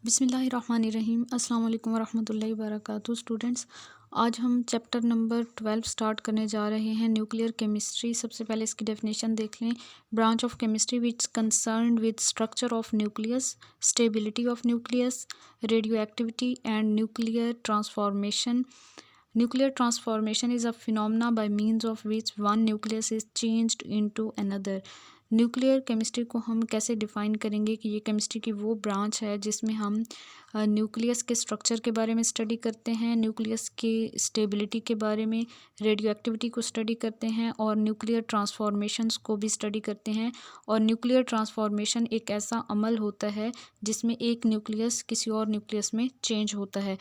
बिस्मिल्लाहिर्रहमानिर्रहीम। अस्सलाम वालेकुम वरहमतुल्लाहि वबरकातुहू। स्टूडेंट्स, आज हम चैप्टर नंबर 12 स्टार्ट करने जा रहे हैं, न्यूक्लियर केमिस्ट्री। सबसे पहले इसकी डेफिनेशन देख लें। Branch of chemistry which concerned with structure of nucleus, stability of nucleus, radio activity and nuclear transformation. Nuclear transformation is a phenomena by means of which one nucleus is changed into another. Nuclear chemistry को हम कैसे define करेंगे कि ये chemistry की वो branch है जिसमें हम न्यूक्लियस के स्ट्रक्चर के बारे में स्टडी करते हैं, न्यूक्लियस की स्टेबिलिटी के बारे में, रेडियो एक्टिविटी को स्टडी करते हैं और न्यूक्लियर ट्रांसफॉर्मेशंस को भी स्टडी करते हैं। और न्यूक्लियर ट्रांसफॉर्मेशन एक ऐसा अमल होता है जिसमें एक न्यूक्लियस किसी और न्यूक्लियस में चेंज होता है।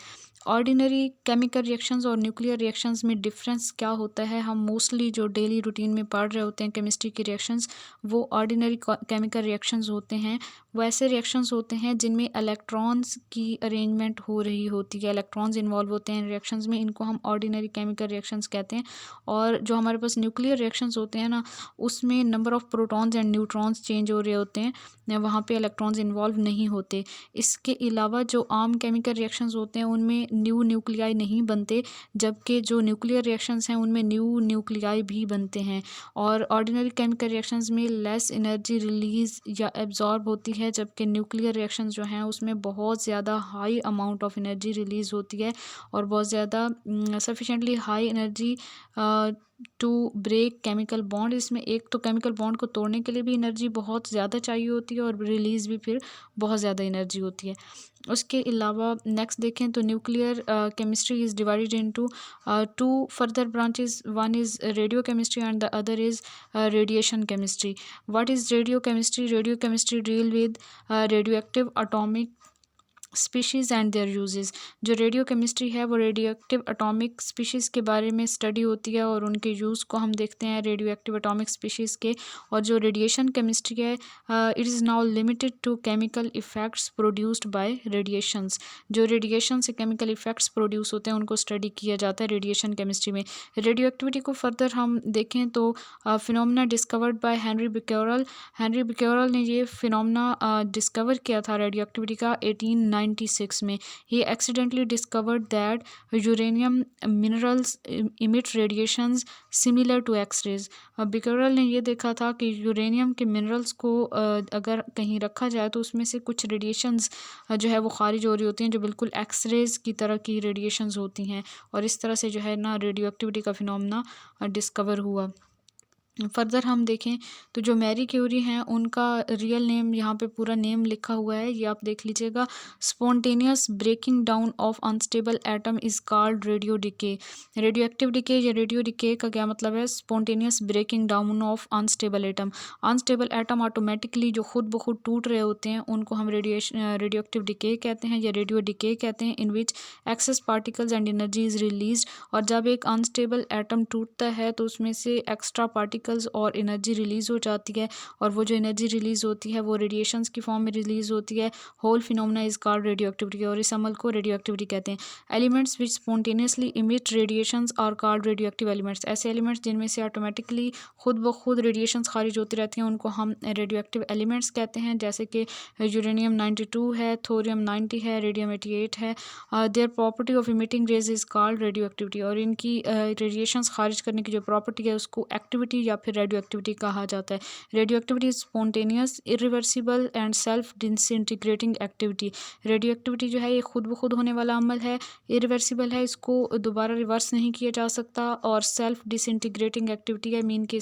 ऑर्डिनरी केमिकल रिएक्शंस और न्यूक्लियर रिएक्शंस में डिफरेंस क्या होता है? हम मोस्टली जो डेली रूटीन में पढ़ रहे होते हैं केमिस्ट्री की रिएक्शंस, वो ऑर्डिनरी केमिकल रिएक्शंस होते हैं। वो ऐसे रिएक्शंस होते हैं जिनमें इलेक्ट्रॉन्स की अरेंजमेंट हो रही होती है, इलेक्ट्रॉन्स इन्वॉल्व होते हैं रिएक्शंस में, इनको हम ऑर्डिनरी केमिकल रिएक्शंस कहते हैं। और जो हमारे पास न्यूक्लियर रिएक्शंस होते हैं ना, उसमें number of protons and neutrons change हो रहे होते हैं, वहाँ पे इलेक्ट्रॉन्स इन्वॉल्व नहीं होते। इसके अलावा जो आम केमिकल रिएक्शंस होते हैं उनमें न्यू न्यूक्लियाई नहीं बनते, जबकि जो न्यूक्लियर रिएक्शंस हैं उनमें न्यू न्यूक्लियाई भी बनते हैं। और ऑर्डिनरी केमिकल रिएक्शंस में लेस एनर्जी रिलीज़ या एब्जॉर्ब होती है, जबकि न्यूक्लियर रिएक्शंस जो हैं उसमें बहुत ज़्यादा high amount of energy release होती है और बहुत ज़्यादा sufficiently high energy to break chemical bond. इसमें एक तो केमिकल बॉन्ड को तोड़ने के लिए भी एनर्जी बहुत ज़्यादा चाहिए होती है और रिलीज़ भी फिर बहुत ज़्यादा एनर्जी होती है। उसके अलावा नेक्स्ट देखें तो nuclear chemistry is divided into two further branches. One is radio chemistry and the other is radiation chemistry. What is radio chemistry? Radio chemistry deal with radio active atomic species and there uses. जो radio chemistry है वो radio active atomic species के बारे में study होती है और उनके यूज़ को हम देखते हैं रेडियो एक्टिव अटोमिक स्पीशीज़ के। और जो रेडिएशन केमिस्ट्री है, it is now limited to chemical effects produced by radiations. जो रेडिएशन से केमिकल इफ़ेक्ट्स प्रोड्यूस होते हैं उनको स्टडी किया जाता है रेडिएशन केमिस्ट्री में। रेडियो एक्टिविटी को फर्दर हम देखें तो phenomena discovered by Henri Becquerel. Henri Becquerel ने ये फिनोमेना डिस्कवर किया था रेडियो एक्टिविटी का 1896 में। He accidentally discovered that uranium minerals emit radiations similar to X-rays. Becquerel ने ये देखा था कि यूरेनियम के मिनरल्स को अगर कहीं रखा जाए तो उसमें से कुछ रेडिएशंस जो है वो खारिज हो रही होती हैं, जो बिल्कुल एक्सरेज की तरह की रेडिएशंस होती हैं। और इस तरह से जो है ना रेडियो एक्टिविटी का फिनोमेना डिस्कवर हुआ। फर्दर हम देखें तो जो मैरी क्यूरी हैं उनका रियल नेम यहाँ पे पूरा नेम लिखा हुआ है, ये आप देख लीजिएगा। Spontaneous breaking down of unstable atom is called radio decay. Radioactive decay या रेडियो डिके का क्या मतलब है? Spontaneous breaking down of unstable atom. Unstable atom automatically जो खुद ब खुद टूट रहे होते हैं उनको हम रेडियो एक्टिव डिके कहते हैं या रेडियो डिके कहते हैं, in which excess particles and energy is release. और जब एक अनस्टेबल एटम टूटता है तो उसमें से एक्स्ट्रा पार्टिकल्स और एनर्जी रिलीज़ हो जाती है, और वो जो एनर्जी रिलीज़ होती है वो रेडिएशंस की फॉर्म में रिलीज़ होती है। Whole phenomena is called radioactivity, और इस अमल को रेडियो एक्टिविटी कहते हैं। Elements which spontaneously emit radiations are called radioactive elements. ऐसे एलिमेंट्स जिनमें से ऑटोमेटिकली खुद ब खुद रेडिएशंस खारिज होती रहती हैं उनको हम रेडियो एक्टिव एलिमेंट्स कहते हैं, जैसे कि यूरेनियम 92 है, थोरियम 90 है, रेडियम 88 है। Their property of emitting rays is called radioactivity, और इनकी रेडिएशंस खारिज करने की जो प्रॉपर्टी है उसको एक्टिविटी या फिर रेडियो एक्टिविटी कहा जाता है। Radio activity spontaneous irreversible and self disintegrating activity. Radio activity जो है ये खुद ब खुद होने वाला अमल है, इरिवर्सिबल है, इसको दोबारा रिवर्स नहीं किया जा सकता, और सेल्फ डिसइंटीग्रेटिंग एक्टिविटी है, मीन कि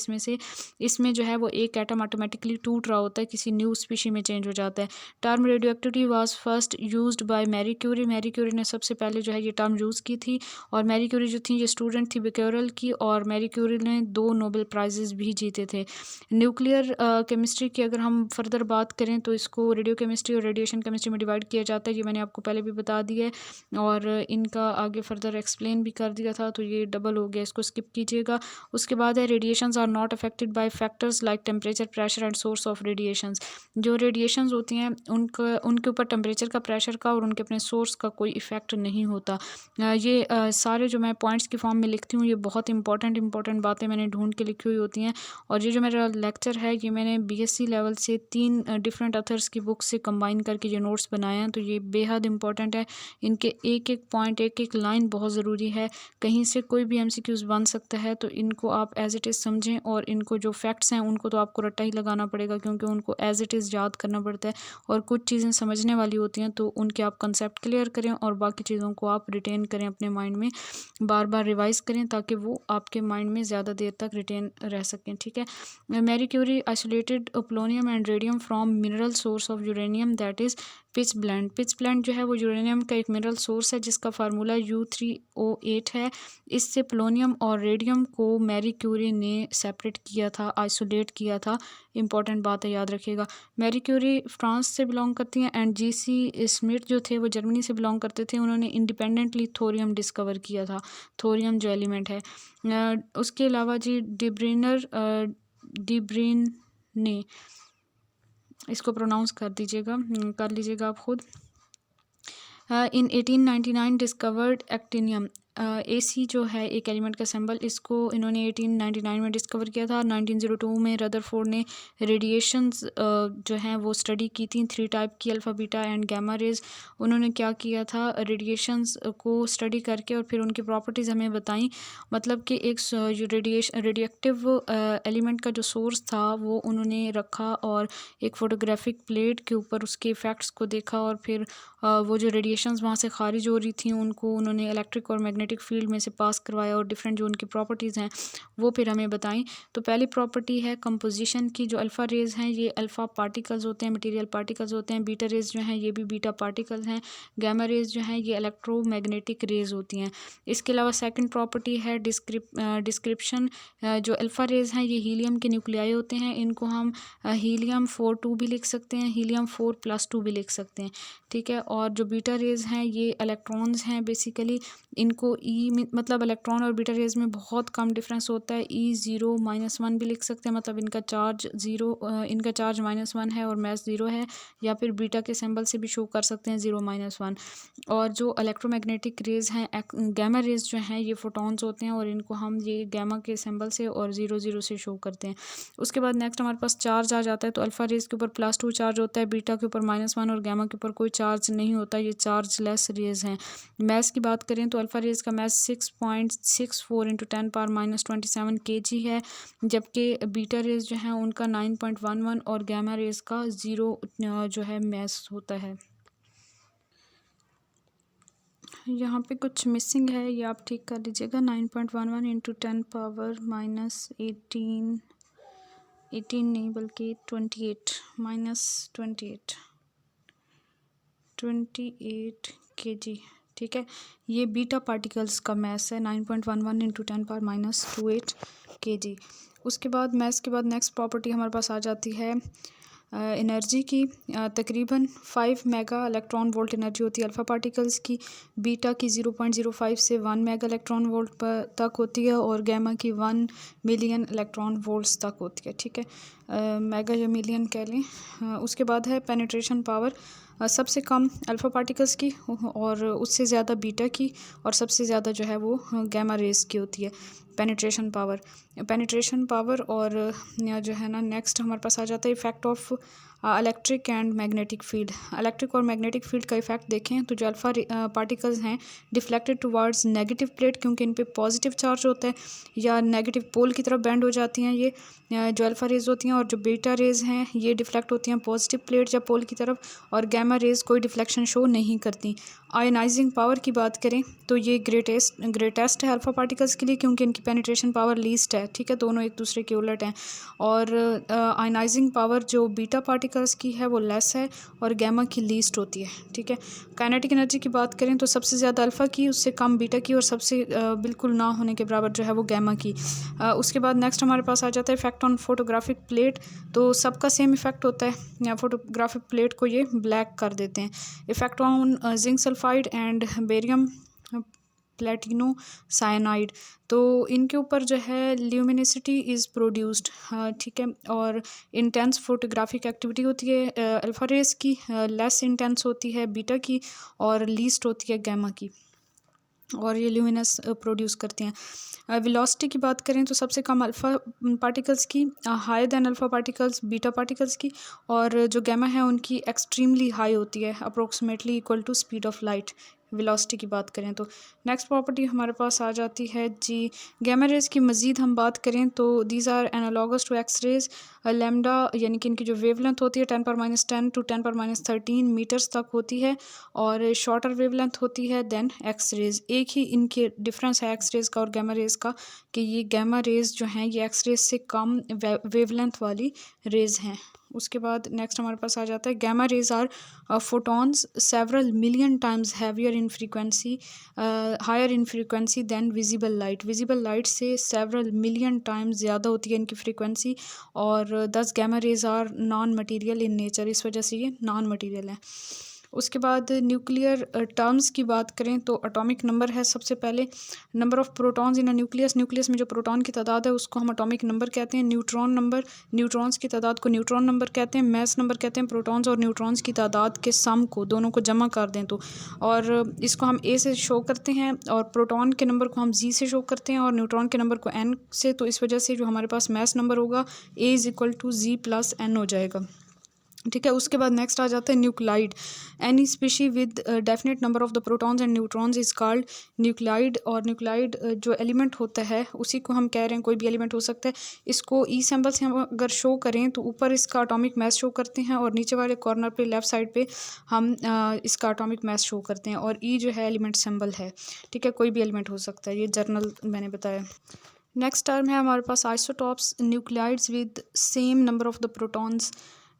इसमें जो है वो एक एटम ऑटोमेटिकली टूट रहा होता है, किसी न्यू स्पीशी में चेंज हो जाता है। Term radioactivity was first used by Marie Curie. Marie Curie ने सबसे पहले जो है ये टर्म यूज़ की थी, और मैरी क्यूरी जो थी ये स्टूडेंट थी बिक्यूरेल की, और मैरी क्यूरी ने 2 नोबेल प्राइजेस भी जीते थे। न्यूक्लियर केमिस्ट्री की अगर हम फर्दर बात करें तो इसको रेडियो केमिस्ट्री और रेडिएशन केमिस्ट्री में डिवाइड किया जाता है, ये मैंने आपको पहले भी बता दिया है, और इनका आगे फर्दर एक्सप्लेन भी कर दिया था, तो ये डबल हो गया, इसको स्किप कीजिएगा। उसके बाद है radiations are not affected by factors like temperature, pressure and source of radiations. जो रेडिएशंस होती हैं उनके ऊपर टेम्परेचर का, प्रेशर का और उनके अपने सोर्स का कोई इफेक्ट नहीं होता। ये सारे जो मैं पॉइंट्स की फॉर्म में लिखती हूँ ये बहुत इंपॉर्टेंट बातें मैंने ढूंढ के लिखी हुई होती होती हैं। और ये जो मेरा लेक्चर है ये मैंने बीएससी लेवल से 3 डिफरेंट अथर्स की बुक से कंबाइन करके ये नोट्स बनाए हैं, तो ये बेहद इंपॉर्टेंट है। इनके एक एक पॉइंट, एक एक लाइन बहुत ज़रूरी है। कहीं से कोई भी एमसीक्यूज़ बन सकता है, तो इनको आप एज इट इज़ समझें और इनको जो फैक्ट्स हैं उनको तो आपको रट्टा ही लगाना पड़ेगा, क्योंकि उनको एज इट इज़ याद करना पड़ता है। और कुछ चीज़ें समझने वाली होती हैं तो उनके आप कंसेप्ट क्लियर करें और बाकी चीज़ों को आप रिटेन करें अपने माइंड में, बार बार रिवाइज़ करें ताकि वो आपके माइंड में ज़्यादा देर तक रिटेन रह सकें। ठीक है। Marie Curie isolated polonium and radium from mineral source of uranium that is pitchblende. Pitchblende जो है वो यूरेनियम का एक मिनरल सोर्स है जिसका फार्मूला U3O8 है। इससे पोलोनियम और रेडियम को मैरी क्यूरी ने सेपरेट किया था, आइसोलेट किया था। इंपॉर्टेंट बात है, याद रखिएगा। मैरी क्यूरी फ्रांस से बिलोंग करती हैं एंड जीसी स्मिथ जो थे वो जर्मनी से बिलोंग करते थे। उन्होंने इंडिपेंडेंटली थोरियम डिस्कवर किया था, थोरियम जो एलिमेंट है। उसके अलावा जी डिब्रीन ने, इसको प्रोनाउंस कर दीजिएगा, कर लीजिएगा आप खुद। इन 1899 डिस्कवर्ड एक्टिनियम। AC जो है एक एलिमेंट का सिंबल, इसको इन्होंने 1899 में डिस्कवर किया था। 1902 में रदरफोर्ड ने रेडिएशंस जो हैं वो स्टडी की थी, 3 टाइप की, alpha beta and gamma rays. उन्होंने क्या किया था, रेडिएशंस को स्टडी करके और फिर उनकी प्रॉपर्टीज़ हमें बताई। मतलब कि एक रेडिएक्टिव एलिमेंट का जो सोर्स था वो उन्होंने रखा और एक फ़ोटोग्राफिक प्लेट के ऊपर उसके इफ़ेक्ट्स को देखा और फिर वो जो रेडिएशंस वहाँ से खारिज हो रही थी उनको उन्होंने इलेक्ट्रिक और मैग्नेटिक फील्ड में से पास करवाया और डिफरेंट जो उनकी प्रॉपर्टीज़ हैं वो फिर हमें बताएं। तो पहली प्रॉपर्टी है कंपोजिशन की। जो अल्फ़ा रेज़ हैं ये अल्फ़ा पार्टिकल्स होते हैं, मटेरियल पार्टिकल्स होते हैं। बीटा रेज़ जो हैं ये भी बीटा पार्टिकल्स हैं। गामा रेज़ जो हैं ये इलेक्ट्रोमैग्नेटिक रेज़ होती हैं। इसके अलावा सेकंड प्रॉपर्टी है डिस्क्रिप्शन। जो अल्फ़ा रेज़ हैं ये हीलियम के न्यूक्लियाई होते हैं। इनको हम हीलियम 4 2 भी लिख सकते हैं, हीलियम 4+2 भी लिख सकते हैं। ठीक है। और जो बीटा रेज़ हैं ये इलेक्ट्रॉन्स हैं बेसिकली। इनको मतलब इलेक्ट्रॉन और बीटा रेज़ में बहुत कम डिफरेंस होता है। E0-1 भी लिख सकते हैं, मतलब इनका चार्ज इनका चार्ज -1 है और मैस 0 है, या फिर बीटा के सिंबल से भी शो कर सकते हैं 0-1। और जो इलेक्ट्रोमैग्नेटिक रेज़ हैं गामा रेज़ जो हैं ये फोटॉन्स होते हैं और इनको हम ये गामा के सिंबल से और 0 से शो करते हैं। उसके बाद नेक्स्ट हमारे पास चार्ज आ जाता है। तो अल्फ़ा रेज़ के ऊपर +2 चार्ज होता है, बीटा के ऊपर -1 और गामा के ऊपर कोई चार्ज नहीं होता, ये चार्ज लेस रेज़ हैं। मैस की बात करें तो अल्फ़ा रेज़ का मैस 6.64 × 10⁻27 kg है, जबकि बीटा रेज़ जो हैं उनका 9.11 और गामा रेज़ का 0 जो है मैस होता है। यहाँ पे कुछ मिसिंग है, ये आप ठीक कर लीजिएगा। 9.11 × 10⁻18 18 नहीं बल्कि 28 kg। ठीक है। ये बीटा पार्टिकल्स का मैस है 9.11 × 10⁻28 kg। उसके बाद मैस के बाद नेक्स्ट प्रॉपर्टी हमारे पास आ जाती है एनर्जी की। तकरीबन 5 मेगा इलेक्ट्रॉन वोल्ट एनर्जी होती है अल्फ़ा पार्टिकल्स की। बीटा की 0.05 से 1 मेगा इलेक्ट्रॉन वोल्ट तक होती है और गामा की 1 मिलियन इलेक्ट्रॉन वोल्ट्स तक होती है। ठीक है। मेगा या मिलियन कह लें। उसके बाद है पेनिट्रेशन पावर। सबसे कम अल्फ़ा पार्टिकल्स की और उससे ज़्यादा बीटा की और सबसे ज़्यादा जो है वो गामा रेज़ की होती है पेनिट्रेशन पावर। और जो है ना नेक्स्ट हमारे पास आ जाता है effect of electric and magnetic field. Electric और मैग्नेटिक फील्ड का इफेक्ट देखें तो जो अल्फ़ा पार्टिकल्स हैं डिफ्लेक्टेड टुवर्ड्स नेगेटिव प्लेट, क्योंकि इन पे पॉजिटिव चार्ज होता है, या नेगेटिव पोल की तरफ बेंड हो जाती हैं ये जो अल्फ़ा रेज़ होती हैं। और जो बीटा रेज़ हैं ये डिफ्लेक्ट होती हैं पॉजिटिव प्लेट या पोल की तरफ, और गामा रेज़ कोई डिफ्लेक्शन शो नहीं करती। आयनाइजिंग पावर की बात करें तो ये ग्रेटेस्ट है अल्फ़ा पार्टिकल्स के लिए, क्योंकि इनकी पेनिट्रेशन पावर लीस्ट है। ठीक है, दोनों एक दूसरे के उलट हैं। और आयनाइजिंग पावर जो बीटा पार्टिकल्स की है वो लेस है और गामा की लीस्ट होती है। ठीक है। काइनेटिक एनर्जी की बात करें तो सबसे ज़्यादा अल्फ़ा की, उससे कम बीटा की और सबसे बिल्कुल ना होने के बराबर जो है वो गामा की। उसके बाद नेक्स्ट हमारे पास आ जाता है इफेक्ट ऑन फोटोग्राफिक प्लेट। तो सबका सेम इफेक्ट होता है, फोटोग्राफिक प्लेट को ये ब्लैक कर देते हैं। Effect on zinc sulphide and barium platinocyanide, तो इनके ऊपर जो है ल्यूमिनिसिटी इज़ प्रोड्यूस्ड। ठीक है। और इंटेंस फोटोग्राफिक एक्टिविटी होती है अल्फ़ा रेज़ की, लेस इंटेंस होती है बीटा की और लीस्ट होती है गामा की। और ये ल्यूमिनस प्रोड्यूस करते हैं। वेलोसिटी की बात करें तो सबसे कम अल्फ़ा पार्टिकल्स की, higher than alpha particles beta particles की, और जो गैमा है उनकी एक्सट्रीमली हाई होती है, approximately equal to speed of light. Velocity की बात करें तो नेक्स्ट प्रॉपर्टी हमारे पास आ जाती है जी गैमा रेज़ की। मज़ीद हम बात करें तो these are analogous to X rays. Lambda यानी कि इनकी जो वेवलेंथ होती है 10⁻10 टू 10⁻13 मीटर्स तक होती है, और शॉर्टर वेवलेंथ होती है देन एक्स रेज़। एक ही इनके डिफरेंस है एक्स रेज़ का और गैमा रेज़ का, कि ये गैमा रेज़ जो हैं ये एक्स रेज़ से कम वेवलेंथ वाली रेज़ हैं। उसके बाद नेक्स्ट हमारे पास आ जाता है gamma rays are photons several million times heavier in frequency, higher in frequency than visible light. Visible light से सेवरल मिलियन टाइम्स ज़्यादा होती है इनकी फ्रीक्वेंसी, और 10 gamma rays are non material in nature, इस वजह से ये नॉन मटीरियल है। उसके बाद न्यूक्लियर टर्म्स की बात करें तो एटॉमिक नंबर है सबसे पहले। Number of protons in a nucleus, nucleus में जो प्रोटॉन की तादाद है उसको हम एटॉमिक नंबर कहते हैं। न्यूट्रॉन नंबर, न्यूट्रॉन्स की तादाद को न्यूट्रॉन नंबर कहते हैं। मैस नंबर कहते हैं प्रोटॉन्स और न्यूट्रॉन्स की तादाद के सम को, दोनों को जमा कर दें तो, और इसको हम ए से शो करते हैं, और प्रोटॉन के नंबर को हम जी से शो करते हैं, और न्यूट्रॉन के नंबर को एन से। तो इस वजह से जो हमारे पास मैस नंबर होगा A is equal to Z plus N हो जाएगा, ठीक है। उसके बाद नेक्स्ट आ जाता है nuclide. Any species with definite number of the protons and neutrons is called nuclide. और न्यूक्लाइड जो एलिमेंट होता है उसी को हम कह रहे हैं, कोई भी एलिमेंट हो सकता है। इसको ई सिंबल से हम अगर शो करें तो ऊपर इसका एटॉमिक मास शो करते हैं, और नीचे वाले कॉर्नर पे लेफ्ट साइड पे हम इसका एटॉमिक मास शो करते हैं, और ई जो है एलिमेंट सिंबल है, ठीक है। कोई भी एलिमेंट हो सकता है, ये जर्नल मैंने बताया। नेक्स्ट टर्म है हमारे पास isotopes. Nuclides with same number of the protons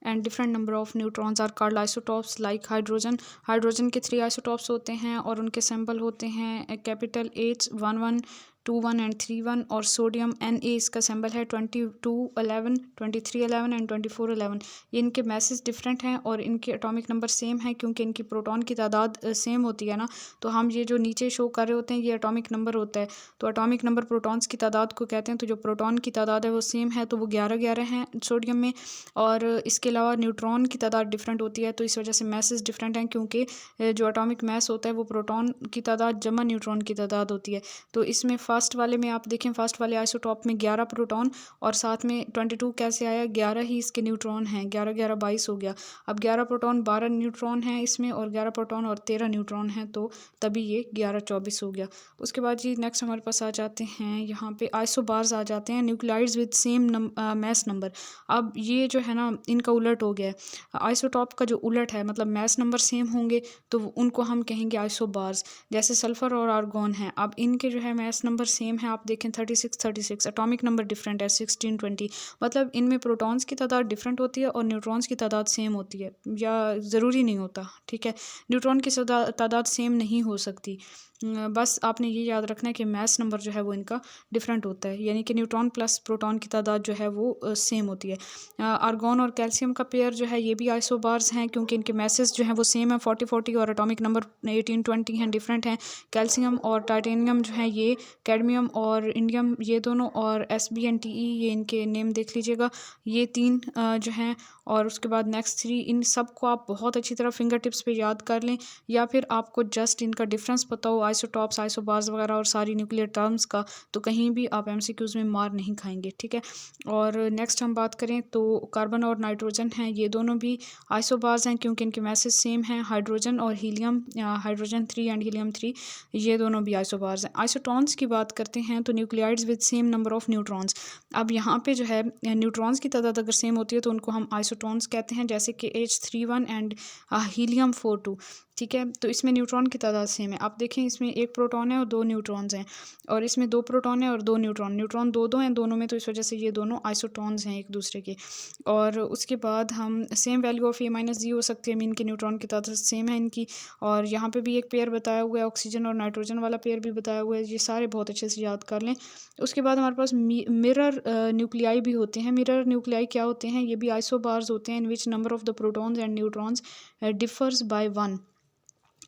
and different number of neutrons are called isotopes like hydrogen. Hydrogen के 3 आइसोटॉप्स होते हैं, और उनके सिंबल होते हैं कैपिटल H 11 21 एंड 31, और सोडियम Na इसका सिंबल है 22 11 23 11 एंड 24 11। ये इनके मैसेज डिफरेंट हैं और इनके एटॉमिक नंबर सेम है, क्योंकि इनकी प्रोटॉन की तादाद सेम होती है ना। तो हम ये जो नीचे शो कर रहे होते हैं ये एटॉमिक नंबर होता है, तो एटॉमिक नंबर प्रोटॉन्स की तादाद को कहते हैं। तो जो प्रोटॉन की तादाद है वो सेम है, तो वो 11 11 हैं सोडियम में, और इसके अलावा न्यूट्रॉन की तादाद डिफरेंट होती है, तो इस वजह से मैसेज डिफरेंट हैं, क्योंकि जो एटॉमिक मैस होता है वो प्रोटॉन की तादाद जमा न्यूट्रॉन की तादाद होती है। तो इसमें फर्स्ट वाले में आप देखें, फर्स्ट वाले आइसोटॉप में 11 प्रोटॉन, और साथ में 22 कैसे आया, 11 ही इसके न्यूट्रॉन हैं, 11 11 22 हो गया। अब 11 प्रोटॉन 12 न्यूट्रॉन हैं इसमें, और 11 प्रोटॉन और 13 न्यूट्रॉन हैं, तो तभी ये 11 24 हो गया। उसके बाद जी नेक्स्ट हमारे पास आ जाते हैं यहाँ पे आइसोबार्स आ जाते हैं। Nuclides with same mass number. अब ये जो है ना इनका उलट हो गया है। आइसोटॉप का जो उलट है, मतलब मैस नंबर सेम होंगे तो उनको हम कहेंगे आइसोबार्स। जैसे सल्फ़र और आर्गोन हैं, अब इनके जो है मैस नंबर सेम है, आप देखें 36 36, एटॉमिक नंबर डिफरेंट है 16 20, मतलब इनमें प्रोटॉन्स की तादाद डिफरेंट होती है और न्यूट्रॉन्स की तादाद सेम होती है, या ज़रूरी नहीं होता, ठीक है। न्यूट्रॉन की तादाद सेम नहीं हो सकती, बस आपने ये याद रखना है कि मैस नंबर जो है वो इनका डिफरेंट होता है, यानी कि न्यूट्रॉन प्लस प्रोटॉन की तादाद जो है वो सेम होती है। आर्गॉन और कैल्शियम का पेयर जो है ये भी आइसोबार्स हैं, क्योंकि इनके मैसेज जो हैं वो सेम है 40 40, और एटॉमिक नंबर 18 20 हैं, डिफरेंट हैं। कैल्शियम और टाइटेनियम जो है ये, कैडमियम और इंडियम ये दोनों, और SbNTe ये इनके नेम देख लीजिएगा, ये 3 जो हैं। और उसके बाद नेक्स्ट 3, इन सब को आप बहुत अच्छी तरह फिंगर टिप्स पे याद कर लें, या फिर आपको जस्ट इनका डिफरेंस पता हो, आइसोटॉप्स आइसोबार्स वगैरह और सारी न्यूक्लियर टर्म्स का, तो कहीं भी आप MCQs में मार नहीं खाएंगे, ठीक है। और नेक्स्ट हम बात करें तो कार्बन और नाइट्रोजन हैं, ये दोनों भी आइसोबार्स हैं, क्योंकि इनके मैसेज सेम हैं। हाइड्रोजन और हीलियम, हाइड्रोजन 3 एंड हीलियम 3, ये दोनों भी आइसोबार्स हैं। आइसोटॉन्स की बात करते हैं तो nuclides with same number of neutrons. अब यहाँ पे जो है न्यूट्रॉन्स की तादाद अगर सेम होती है तो उनको हम आइसोटॉन्स कहते हैं, जैसे कि H31 एंड हीलियम 42, ठीक है। तो इसमें न्यूट्रॉन की तादाद सेम है। आप देखें इसमें 1 प्रोटॉन है और 2 न्यूट्रॉन्स हैं, और इसमें 2 प्रोटॉन है और 2 न्यूट्रॉन, न्यूट्रॉन 2 हैं दोनों में, तो इस वजह से ये दोनों आइसोटॉन्स हैं एक दूसरे के। और उसके बाद हम सेम वैल्यू ऑफ A-G हो सकती है, मीन के न्यूट्रॉन की तादाद सेम है इनकी। और यहाँ पे भी एक पेयर बताया हुआ है, ऑक्सीजन और नाइट्रोजन वाला पेयर भी बताया हुआ है, ये सारे बहुत अच्छे से याद कर लें। उसके बाद हमारे पास मिरर न्यूक्लियाई भी होते हैं। मिरर न्यूक्लियाई क्या होते हैं, ये भी आइसोबार्स होते हैं, in which number of the protons and neutrons differs by 1।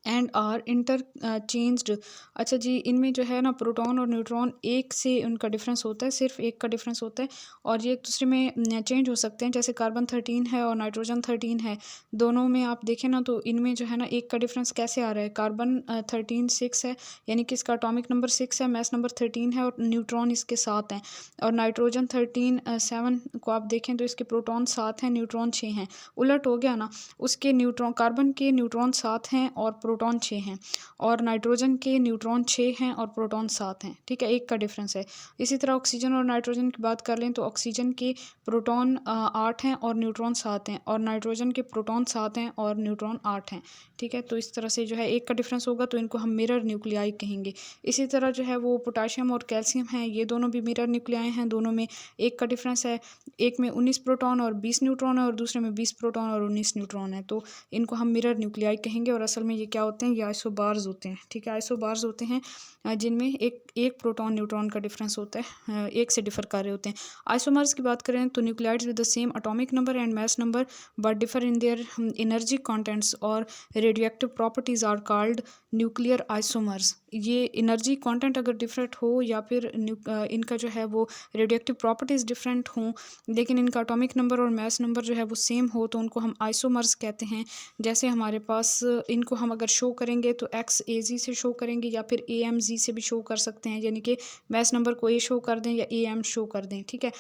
And are interchanged. अच्छा जी, इनमें जो है ना प्रोटॉन और न्यूट्रॉन एक से उनका डिफरेंस होता है, सिर्फ एक का डिफरेंस होता है, और ये एक दूसरे में चेंज हो सकते हैं। जैसे कार्बन 13 है और नाइट्रोजन 13 है, दोनों में आप देखें ना तो इनमें जो है ना एक का डिफरेंस कैसे आ रहा है। कार्बन 13 6 है, यानी कि इसका अटोमिक नंबर 6 है, मैस नंबर 13 है, और न्यूट्रॉन इसके 7 हैं। और नाइट्रोजन 13 7 को आप देखें तो इसके प्रोटॉन 7 हैं, न्यूट्रॉन 6 हैं। उलट हो गया ना, उसके न्यूट्रॉन, कार्बन के न्यूट्रॉन 7 हैं और प्रोटॉन 6 हैं, और नाइट्रोजन के न्यूट्रॉन 6 हैं और प्रोटॉन 7 हैं। ठीक है, एक का डिफरेंस है। इसी तरह ऑक्सीजन और नाइट्रोजन की बात कर लें तो ऑक्सीजन के प्रोटॉन 8 हैं और न्यूट्रॉन 7 हैं, और नाइट्रोजन के प्रोटॉन 7 हैं और न्यूट्रॉन 8 हैं। ठीक है, तो इस तरह से जो है एक का डिफरेंस होगा तो इनको हम मिरर न्यूक्लियाई कहेंगे। इसी तरह जो है वो पोटाशियम और कैल्शियम हैं, ये दोनों भी मिरर न्यूक्लियाई हैं, दोनों में एक का डिफरेंस है। एक में 19 प्रोटॉन और 20 न्यूट्रॉन है, और दूसरे में 20 प्रोटॉन और 19 न्यूट्रॉन है। तो इनको हम मिरर न्यूक्लियाई कहेंगे, और असल में ये क्या होते हैं, ये आइसोबार्स होते हैं। ठीक है, आइसोबार्स होते हैं जिनमें एक प्रोटॉन न्यूट्रॉन का डिफरेंस होता है, एक से डिफर कर रहे होते हैं। आइसोमर्स की बात करें तो nuclides with the same atomic number and mass number but differ in their energy contents और radioactive properties are called nuclear isomers. ये एनर्जी कंटेंट अगर डिफरेंट हो या फिर इनका जो है वो रेडियोएक्टिव प्रॉपर्टीज़ डिफरेंट हों, लेकिन इनका एटॉमिक नंबर और मास नंबर जो है वो सेम हो, तो उनको हम आइसोमर्स कहते हैं। जैसे हमारे पास इनको हम अगर शो करेंगे तो XAG से शो करेंगे या फिर AMG से भी शो कर सकते हैं, यानी कि मास नंबर को A शो कर दें या AM शो कर दें। ठीक है,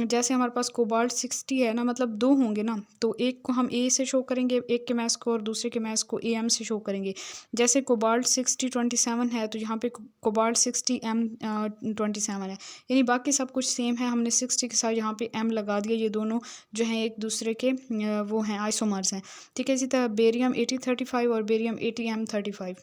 जैसे हमारे पास कोबाल्ट 60 है ना, मतलब दो होंगे ना, तो एक को हम A से शो करेंगे, एक के मास को, और दूसरे के मास को AM से शो करेंगे। जैसे कोबाल्ट 60 27 है, तो यहाँ पे कोबाल्ट 60 M27 है, यानी बाकी सब कुछ सेम है, हमने 60 के साथ यहाँ पे M लगा दिया। ये दोनों जो हैं एक दूसरे के वो हैं, आइसोमर्स हैं। ठीक है, इसी तरह बेरियम 8035 और barium 80M35।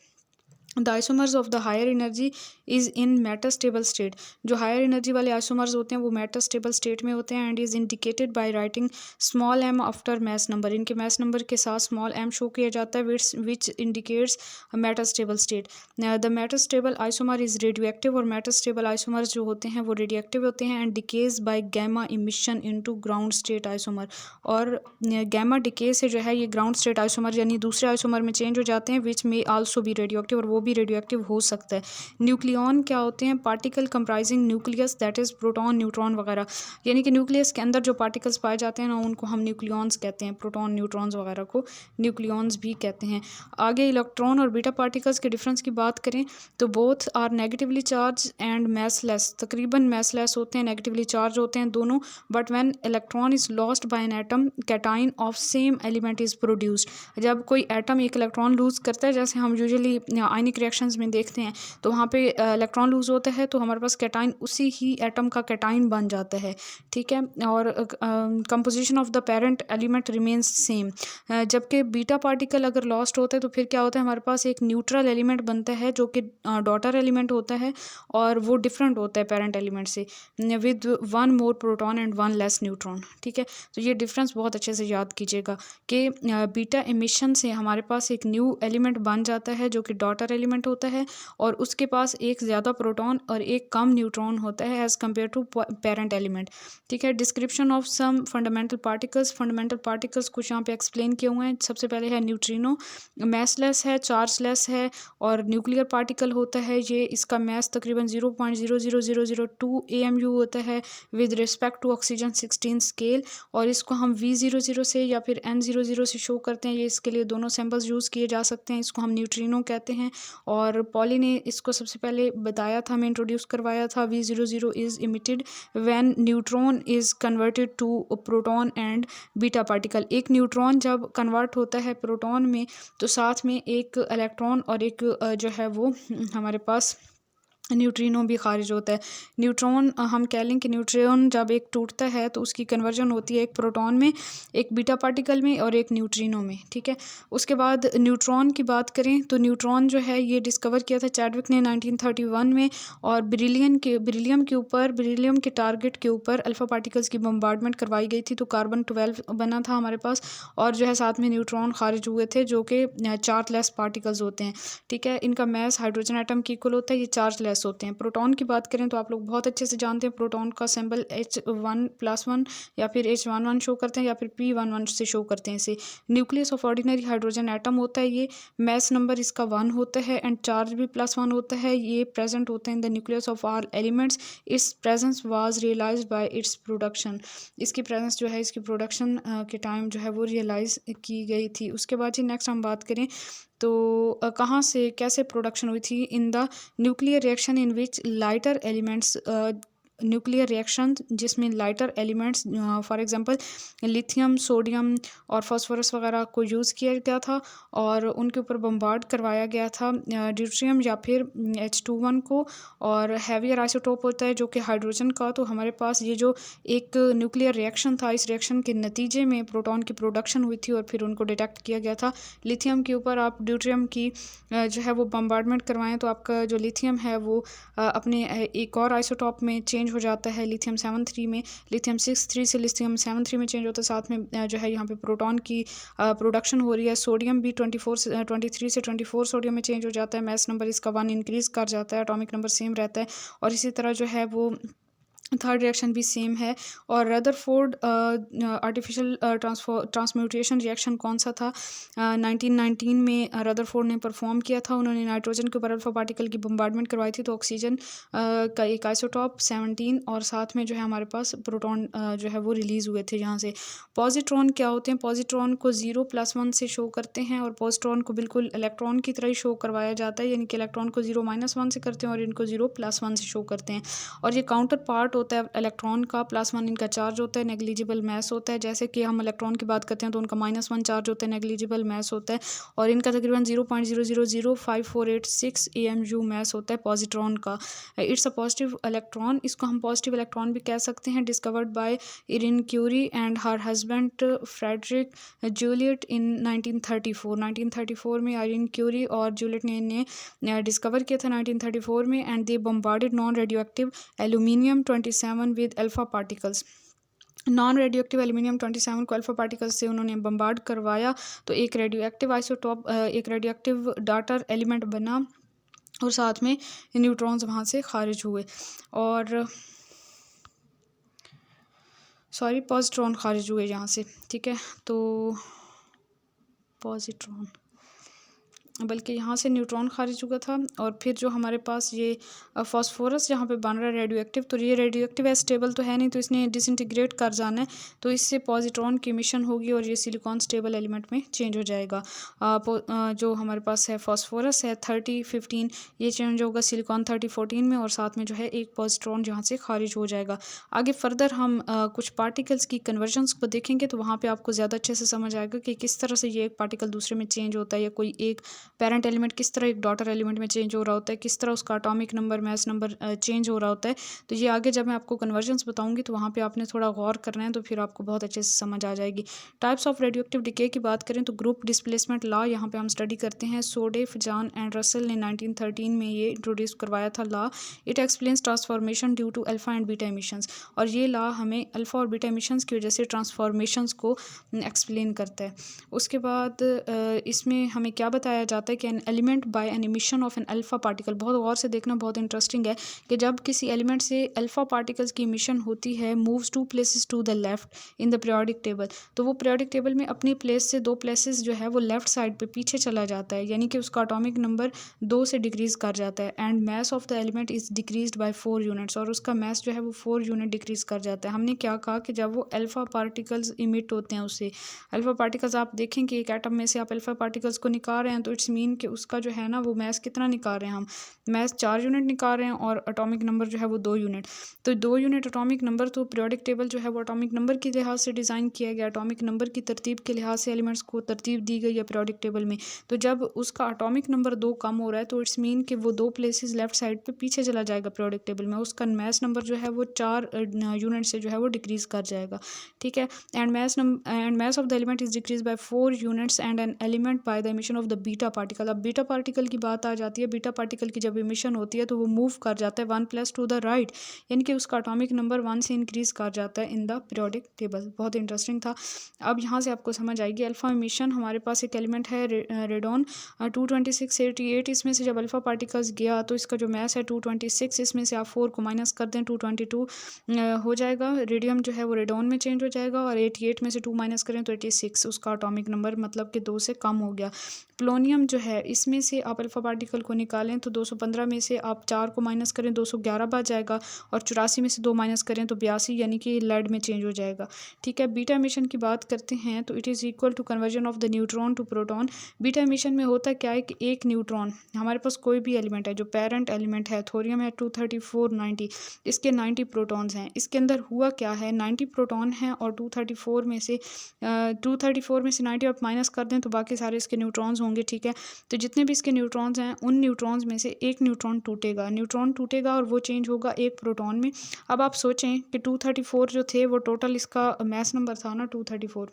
The isomers of the higher energy is in metastable state. जो हायर एनर्जी वाले आइसोमर्स होते हैं वो मेटास्टेबल स्टेट में होते हैं, and is indicated by writing small m after mass number. इनके मैस नंबर के साथ स्मॉल m शो किया जाता है, which indicates metastable state. The metastable isomer is radioactive, और मेटास्टेबल आइसोमर्स जो होते हैं वो रेडियोएक्टिव होते हैं, and decays by gamma emission into ground state isomer. और गैमा डिके से जो है ये ग्राउंड स्टेट आइसोमर यानी दूसरे आइसोमर में चेंज हो जाते हैं, विच में आल्सो भी रेडियोएक्टिव, और वो भी रेडियोएक्टिव हो सकता है। न्यूक्लियॉन क्या होते हैं, particle comprising nucleus, that is proton neutron वगैरह, यानी कि न्यूक्लियस के अंदर जो पार्टिकल्स पाए जाते हैं ना उनको हम न्यूक्लियॉन्स कहते हैं। प्रोटॉन न्यूट्रॉन्स वगैरह को न्यूक्लियॉन्स भी कहते हैं। आगे इलेक्ट्रॉन और बीटा पार्टिकल्स के डिफरेंस की बात करें तो both are negatively charge and massless. तकरीबन मैसलेस होते हैं, नेगेटिवली चार्ज होते हैं दोनों, but when electron is lost by an atom cation of same element is produced. जब कोई एटम एक इलेक्ट्रॉन लूज करता है, जैसे हम यूजुअली आयनिक रिएक्शंस में देखते हैं, तो वहाँ पे इलेक्ट्रॉन लूज होता है तो हमारे पास कैटाइन उसी ही एटम का कैटाइन बन जाता है। ठीक है, और composition of the parent element remains same. जबकि बीटा पार्टिकल अगर लॉस्ट होता है तो फिर क्या होता है, हमारे पास एक न्यूट्रल एलिमेंट बनता है जो कि डॉटर एलिमेंट होता है, और वो डिफरेंट होता है पेरेंट एलिमेंट से, with 1 more proton and 1 less neutron. ठीक है, तो ये डिफरेंस बहुत अच्छे से याद कीजिएगा कि बीटा एमिशन से हमारे पास एक न्यू एलिमेंट बन जाता है जो कि डॉटर एलिमेंट होता है, और उसके पास एक ज़्यादा प्रोटॉन और एक कम न्यूट्रॉन होता है as compare to parent element. ठीक है, description of some fundamental particles. Fundamental particles कुछ यहाँ पे एक्सप्लेन किए हुए हैं। सबसे पहले है न्यूट्रिनो, मैसलेस है, चार्जलेस है, और न्यूक्लियर पार्टिकल होता है ये, इसका मैस तकरीबन 0.00002 AMU होता है with respect to oxygen 16 scale, और इसको हम V00 से या फिर N00 से शो करते हैं। ये इसके लिए दोनों सैम्पल्स यूज़ किए जा सकते हैं। इसको हम न्यूट्रिनो कहते हैं, और पॉली ने इसको सबसे पहले बताया था, हमें इंट्रोड्यूस करवाया था। V00 is emitted when neutron is converted to proton and beta particle. एक न्यूट्रॉन जब कन्वर्ट होता है प्रोटॉन में तो साथ में एक इलेक्ट्रॉन और एक जो है वो हमारे पास न्यूट्रिनो भी खारिज होता है। न्यूट्रॉन हम कह लें कि न्यूट्रॉन जब एक टूटता है तो उसकी कन्वर्जन होती है एक प्रोटॉन में, एक बीटा पार्टिकल में, और एक न्यूट्रिनो में। ठीक है, उसके बाद न्यूट्रॉन की बात करें तो न्यूट्रॉन जो है ये डिस्कवर किया था चैडविक ने 1931 में, और बेरिलियम के टारगेट के ऊपर अल्फा पार्टिकल्स की बम्बार्डमेंट करवाई गई थी, तो कार्बन 12 बना था हमारे पास, और जो है साथ में न्यूट्रॉन खारिज हुए थे जो कि चार्जलेस पार्टिकल्स होते हैं। ठीक है, इनका मैस हाइड्रोजन एटम की इक्वल होता है, ये चार्जलेस लेस होते हैं। प्रोटॉन की बात करें तो आप लोग बहुत अच्छे से जानते हैं प्रोटॉन का सिंबल H1+1 या फिर H11 शो करते हैं या फिर P11 से शो करते हैं। इसे nucleus of ordinary hydrogen atom होता है, ये मैस नंबर इसका 1 होता है एंड चार्ज भी +1 होता है। ये प्रेजेंट होते हैं in the nucleus of all elements. Its presence was realised by its production. इसकी प्रेजेंस जो है इसकी प्रोडक्शन के टाइम जो है वो रियलाइज़ की गई थी। उसके बाद जी नेक्स्ट हम बात करें तो कहाँ से कैसे प्रोडक्शन हुई थी। In the nuclear reaction in which lighter elements, nuclear reaction जिसमें lighter elements for example lithium, sodium और फास्फोरस वगैरह को यूज़ किया गया था और उनके ऊपर बम्बार्ड करवाया गया था ड्यूट्रियम या फिर H21 को। और हैवियर आइसोटोप होता है जो कि हाइड्रोजन का। तो हमारे पास ये जो एक न्यूक्लियर रिएक्शन था, इस रिएक्शन के नतीजे में प्रोटॉन की प्रोडक्शन हुई थी और फिर उनको डिटेक्ट किया गया था। लिथियम के ऊपर आप ड्यूट्रियम की जो है वो बम्बार्डमेंट करवाएं तो आपका जो लिथियम है वो अपने एक और आइसोटॉप में चेंज हो जाता है, लिथियम 73 में। लिथियम 63 से लिथियम 73 में चेंज होता है। साथ में जो है यहाँ पे प्रोटॉन की प्रोडक्शन हो रही है। सोडियम भी 23 से 24 सोडियम में चेंज हो जाता है। मैस नंबर इसका 1 इंक्रीज़ कर जाता है, एटॉमिक नंबर सेम रहता है। और इसी तरह जो है वो थर्ड रिएक्शन भी सेम है। और रदरफोर्ड आर्टिफिशियल ट्रांसम्यूटेशन रिएक्शन कौन सा था, 1919 में रदरफोर्ड ने परफॉर्म किया था। उन्होंने नाइट्रोजन के ऊपर अल्फा पार्टिकल की बम्बार्डमेंट करवाई थी। तो ऑक्सीजन का एक आइसोटॉप 17 और साथ में जो है हमारे पास प्रोटॉन जो है वो रिलीज़ हुए थे यहाँ से। पॉजिट्रॉन क्या होते हैं, पॉजिट्रॉन को 0+1 से शो करते हैं और पॉजिट्रॉन को बिल्कुल इलेक्ट्रॉन की तरह ही शो करवाया जाता है, यानी कि इलेक्ट्रॉन को 0-1 से करते हैं और इनको 0+1 से शो करते हैं। और ये काउंटर पार्ट होता है इलेक्ट्रॉन का, +1 इनका चार्ज होता है, नेग्लिजिबल मैस होता है। जैसे कि हम इलेक्ट्रॉन की बात करते हैं तो उनका -1 चार्ज होता है, नेग्लिजिबल मैस होता है और इनका तकरीबन 0.000548 AMU मैस होता है पॉजिट्रॉन का। इट्स अ पॉजिटिव इलेक्ट्रॉन, इसको हम पॉजिटिव इलेक्ट्रॉन भी कह सकते हैं। Discovered by Irene Curie and her husband Frederic Joliot in 1934 में आयरन क्यूरी और जूलियट ने इन्हें डिस्कवर किया था 1934 में। And they bombarded non radio active aluminium 27 with alpha particles. Non radio active aluminium 27 को अल्फा पार्टिकल्स से उन्होंने बम्बार्ड करवाया तो एक रेडियो एक्टिव आइसोटॉप, एक रेडियो एक्टिव डाटर एलिमेंट बना और साथ में न्यूट्रॉन्स वहाँ से खारिज हुए और पॉजिट्रॉन खारिज हुए यहाँ से। ठीक है, तो पॉजिट्रॉन बल्कि यहाँ से न्यूट्रॉन खारिज हुआ था। और फिर जो हमारे पास ये फास्फोरस यहाँ पे बन रहा है रेडियो एक्टिव, तो ये रेडियो एक्टिव है, स्टेबल तो है नहीं, तो इसने डिसइंटीग्रेट कर जाना है, तो इससे पॉजिट्रॉन की इमिशन होगी और ये सिलिकॉन स्टेबल एलिमेंट में चेंज हो जाएगा। जो हमारे पास है फास्फोरस है 30-15, ये चेंज होगा सिलिकॉन 30-14 में और साथ में जो है एक पॉजिट्रॉन जहाँ से खारिज हो जाएगा। आगे फर्दर हम कुछ पार्टिकल्स की कन्वर्जन्स को देखेंगे तो वहाँ पर आपको ज़्यादा अच्छे से समझ आएगा कि किस तरह से ये एक पार्टिकल दूसरे में चेंज होता है या कोई एक पेरेंट एलिमेंट किस तरह एक डॉटर एलिमेंट में चेंज हो रहा होता है, किस तरह उसका atomic number, mass number change हो रहा होता है। तो ये आगे जब मैं आपको कन्वर्जन्स बताऊंगी तो वहाँ पे आपने थोड़ा गौर करना है, तो फिर आपको बहुत अच्छे से समझ आ जाएगी। Types of radio active decay की बात करें तो ग्रुप डिस्प्लेसमेंट लॉ यहाँ पे हम स्टडी करते हैं। सोडेफ, जॉन एंड रसल ने 1913 में ये इंट्रोड्यूस करवाया था law. It explains transformation due to alpha and beta emissions, और ये लॉ हमें अल्फा और बीटा एमिशंस की वजह से ट्रांसफॉर्मेशंस को एक्सप्लेन करता है। उसके बाद इसमें हमें क्या बताया जाता है कि an element by an emission of an alpha particle, बहुत गौर से देखना, बहुत इंटरेस्टिंग है कि जब किसी एलिमेंट से अल्फा पार्टिकल्स की इमिशन होती है, moves 2 places to the left in the periodic table, तो वो पीरियोडिक टेबल में अपनी प्लेस से 2 प्लेसेस जो है वो लेफ्ट साइड पे पीछे चला जाता है, यानी कि उसका एटॉमिक नंबर 2 से डिक्रीज कर जाता है। And mass of the element is decreased bye 4 units, और उसका मैस जो है वो 4 यूनिट डिक्रीज कर जाता है। हमने क्या कहा कि जब वो अल्फा पार्टिकल्स इमिट होते हैं, उससे अल्फा पार्टिकल्स आप देखें कि एक एटम में से आप अल्फा पार्टिकल्स को निकाल रहे हैं, तो इट्स मीन कि उसका जो है ना वो मैस कितना निकाल रहे हैं, हम मैस 4 यूनिट निकाल रहे हैं और एटॉमिक नंबर जो है वो 2 यूनिट। तो 2 यूनिट एटॉमिक नंबर, तो पीरियोडिक टेबल जो है वो एटॉमिक नंबर के लिहाज से डिज़ाइन किया गया, एटॉमिक नंबर की तरतीब के लिहाज से एलिमेंट्स को तरतीब दी गई है पीरियोडिक टेबल में। तो जब उसका एटॉमिक नंबर 2 कम हो रहा है तो इट्स मीन कि वो 2 प्लेसेस लेफ्ट साइड पे पीछे चला जाएगा पीरियोडिक टेबल में, उसका मैस नंबर जो है वो 4 यूनिट से जो है वो डिक्रीज कर जाएगा। ठीक है, and mass of the element is decrease by 4 units and N element by the emission of the beta particle. अब बीटा पार्टिकल की बात आ जाती है। बीटा पार्टिकल की जब इमिशन होती है तो वो मूव कर जाता है 1+ टू द राइट, यानी कि उसका एटॉमिक नंबर 1 से इंक्रीज कर जाता है इन द पीरियोडिक टेबल। बहुत इंटरेस्टिंग था। अब यहाँ से आपको समझ आएगी अल्फा इमिशन। हमारे पास एक एलिमेंट है रेडॉन 22688, इसमें से जब अल्फा पार्टिकल्स गया तो इसका जो मैस है 226, इसमें से आप 4 को माइनस कर दें 222 हो जाएगा। रेडियम जो है वो रेडॉन में चेंज हो जाएगा और 88 में से 2 माइनस करें तो 86 उसका एटॉमिक नंबर, मतलब कि 2 से कम हो गया। पोलोनियम जो है इसमें से आप अल्फा पार्टिकल को निकालें तो 215 में से आप 4 को माइनस करें 211 बच जाएगा और 84 में से 2 माइनस करें तो 82, यानी कि लेड में चेंज हो जाएगा। ठीक है, बीटा एमिशन की बात करते हैं तो it is equal to conversion of the neutron to proton. Beta emission में होता क्या है कि एक न्यूट्रॉन, हमारे पास कोई भी एलिमेंट है जो पेरेंट एलिमेंट है, थोरियम है 23490, इसके 90 प्रोटॉन्स हैं। इसके अंदर हुआ क्या है, 90 प्रोटॉन हैं और 234 में से 90 आप माइनस कर दें तो बाकी सारे इसके न्यूट्रॉन्स होंगे। ठीक है, तो जितने भी इसके न्यूट्रॉन्स हैं उन न्यूट्रॉन्स में से एक न्यूट्रॉन टूटेगा और वो चेंज होगा एक प्रोटॉन में। अब आप सोचें कि 234 जो थे वो टोटल इसका मैस नंबर था ना 234।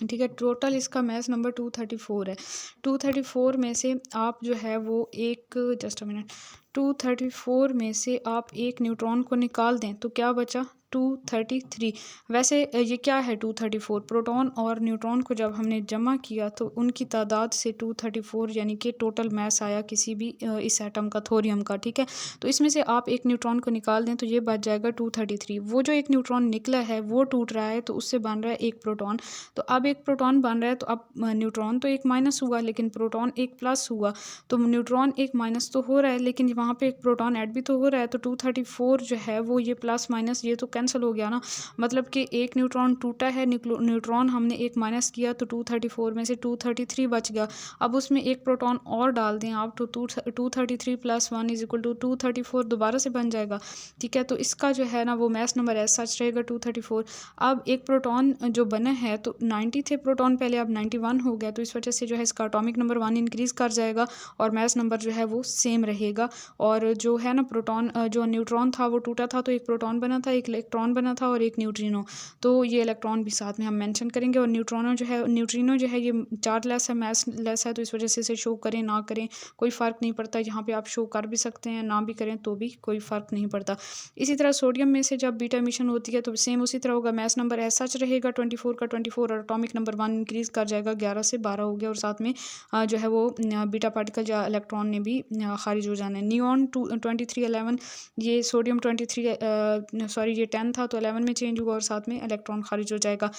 ठीक है, टोटल इसका मैस नंबर 234 है। 234 में से आप जो है वो एक, जस्ट अ मिनट, 234 में से आप एक न्यूट्रॉन को निकाल दें तो क्या बचा, 233। वैसे ये क्या है 234, प्रोटॉन और न्यूट्रॉन को जब हमने जमा किया तो उनकी तादाद से 234 यानी कि टोटल मैस आया किसी भी इस एटम का, थोरियम का। ठीक है, तो इसमें से आप एक न्यूट्रॉन को निकाल दें तो ये बच जाएगा 233। वो जो एक न्यूट्रॉन निकला है वो टूट रहा है तो उससे बन रहा है एक प्रोटॉन। तो अब एक प्रोटॉन बन रहा है तो अब न्यूट्रॉन तो एक माइनस हुआ लेकिन प्रोटॉन एक प्लस हुआ, तो न्यूट्रॉन एक माइनस तो हो रहा है लेकिन वहाँ पे एक प्रोटॉन ऐड भी तो हो रहा है। तो 234 जो है वो ये प्लस माइनस ये तो कैंसिल हो गया ना, मतलब कि एक न्यूट्रॉन टूटा है, न्यूट्रॉन हमने एक माइनस किया तो 234 में से 233 बच गया। अब उसमें एक प्रोटॉन और डाल दें आप तो 233 + 1 = 234 दोबारा से बन जाएगा। ठीक है, तो इसका जो है ना वो मैस नंबर ऐसा सच रहेगा 234। अब एक प्रोटॉन जो बना है तो 90 थे प्रोटॉन पहले, अब 91 हो गया, तो इस वजह से जो है इसका एटॉमिक नंबर 1 इंक्रीज़ कर जाएगा और मैस नंबर जो है वो सेम रहेगा। और जो है ना प्रोटॉन, जो न्यूट्रॉन था वो टूटा था तो एक प्रोटॉन बना था, एक इलेक्ट्रॉन बना था और एक न्यूट्रिनो। तो ये इलेक्ट्रॉन भी साथ में हम मेंशन करेंगे। और न्यूट्रिनो जो है ये चार्ज लेस है, मैस लेस है, तो इस वजह से इसे शो करें ना करें कोई फ़र्क नहीं पड़ता। यहाँ पे आप शो कर भी सकते हैं, ना भी करें तो भी कोई फ़र्क नहीं पड़ता। इसी तरह सोडियम में से जब बीटा एमिशन होती है तो सेम उसी तरह होगा, मैस नंबर ऐसा सच रहेगा 24 का 24 और एटॉमिक नंबर 1 इंक्रीज़ कर जाएगा, 11 से 12 हो गया और साथ में जो है वो बीटा पार्टिकल या इलेक्ट्रॉन ने भी खारिज हो जाना है। नियॉन 2311, ये सोडियम 10 था तो 11 में चेंज हुआ और साथ में इलेक्ट्रॉन खारिज हो जाएगा।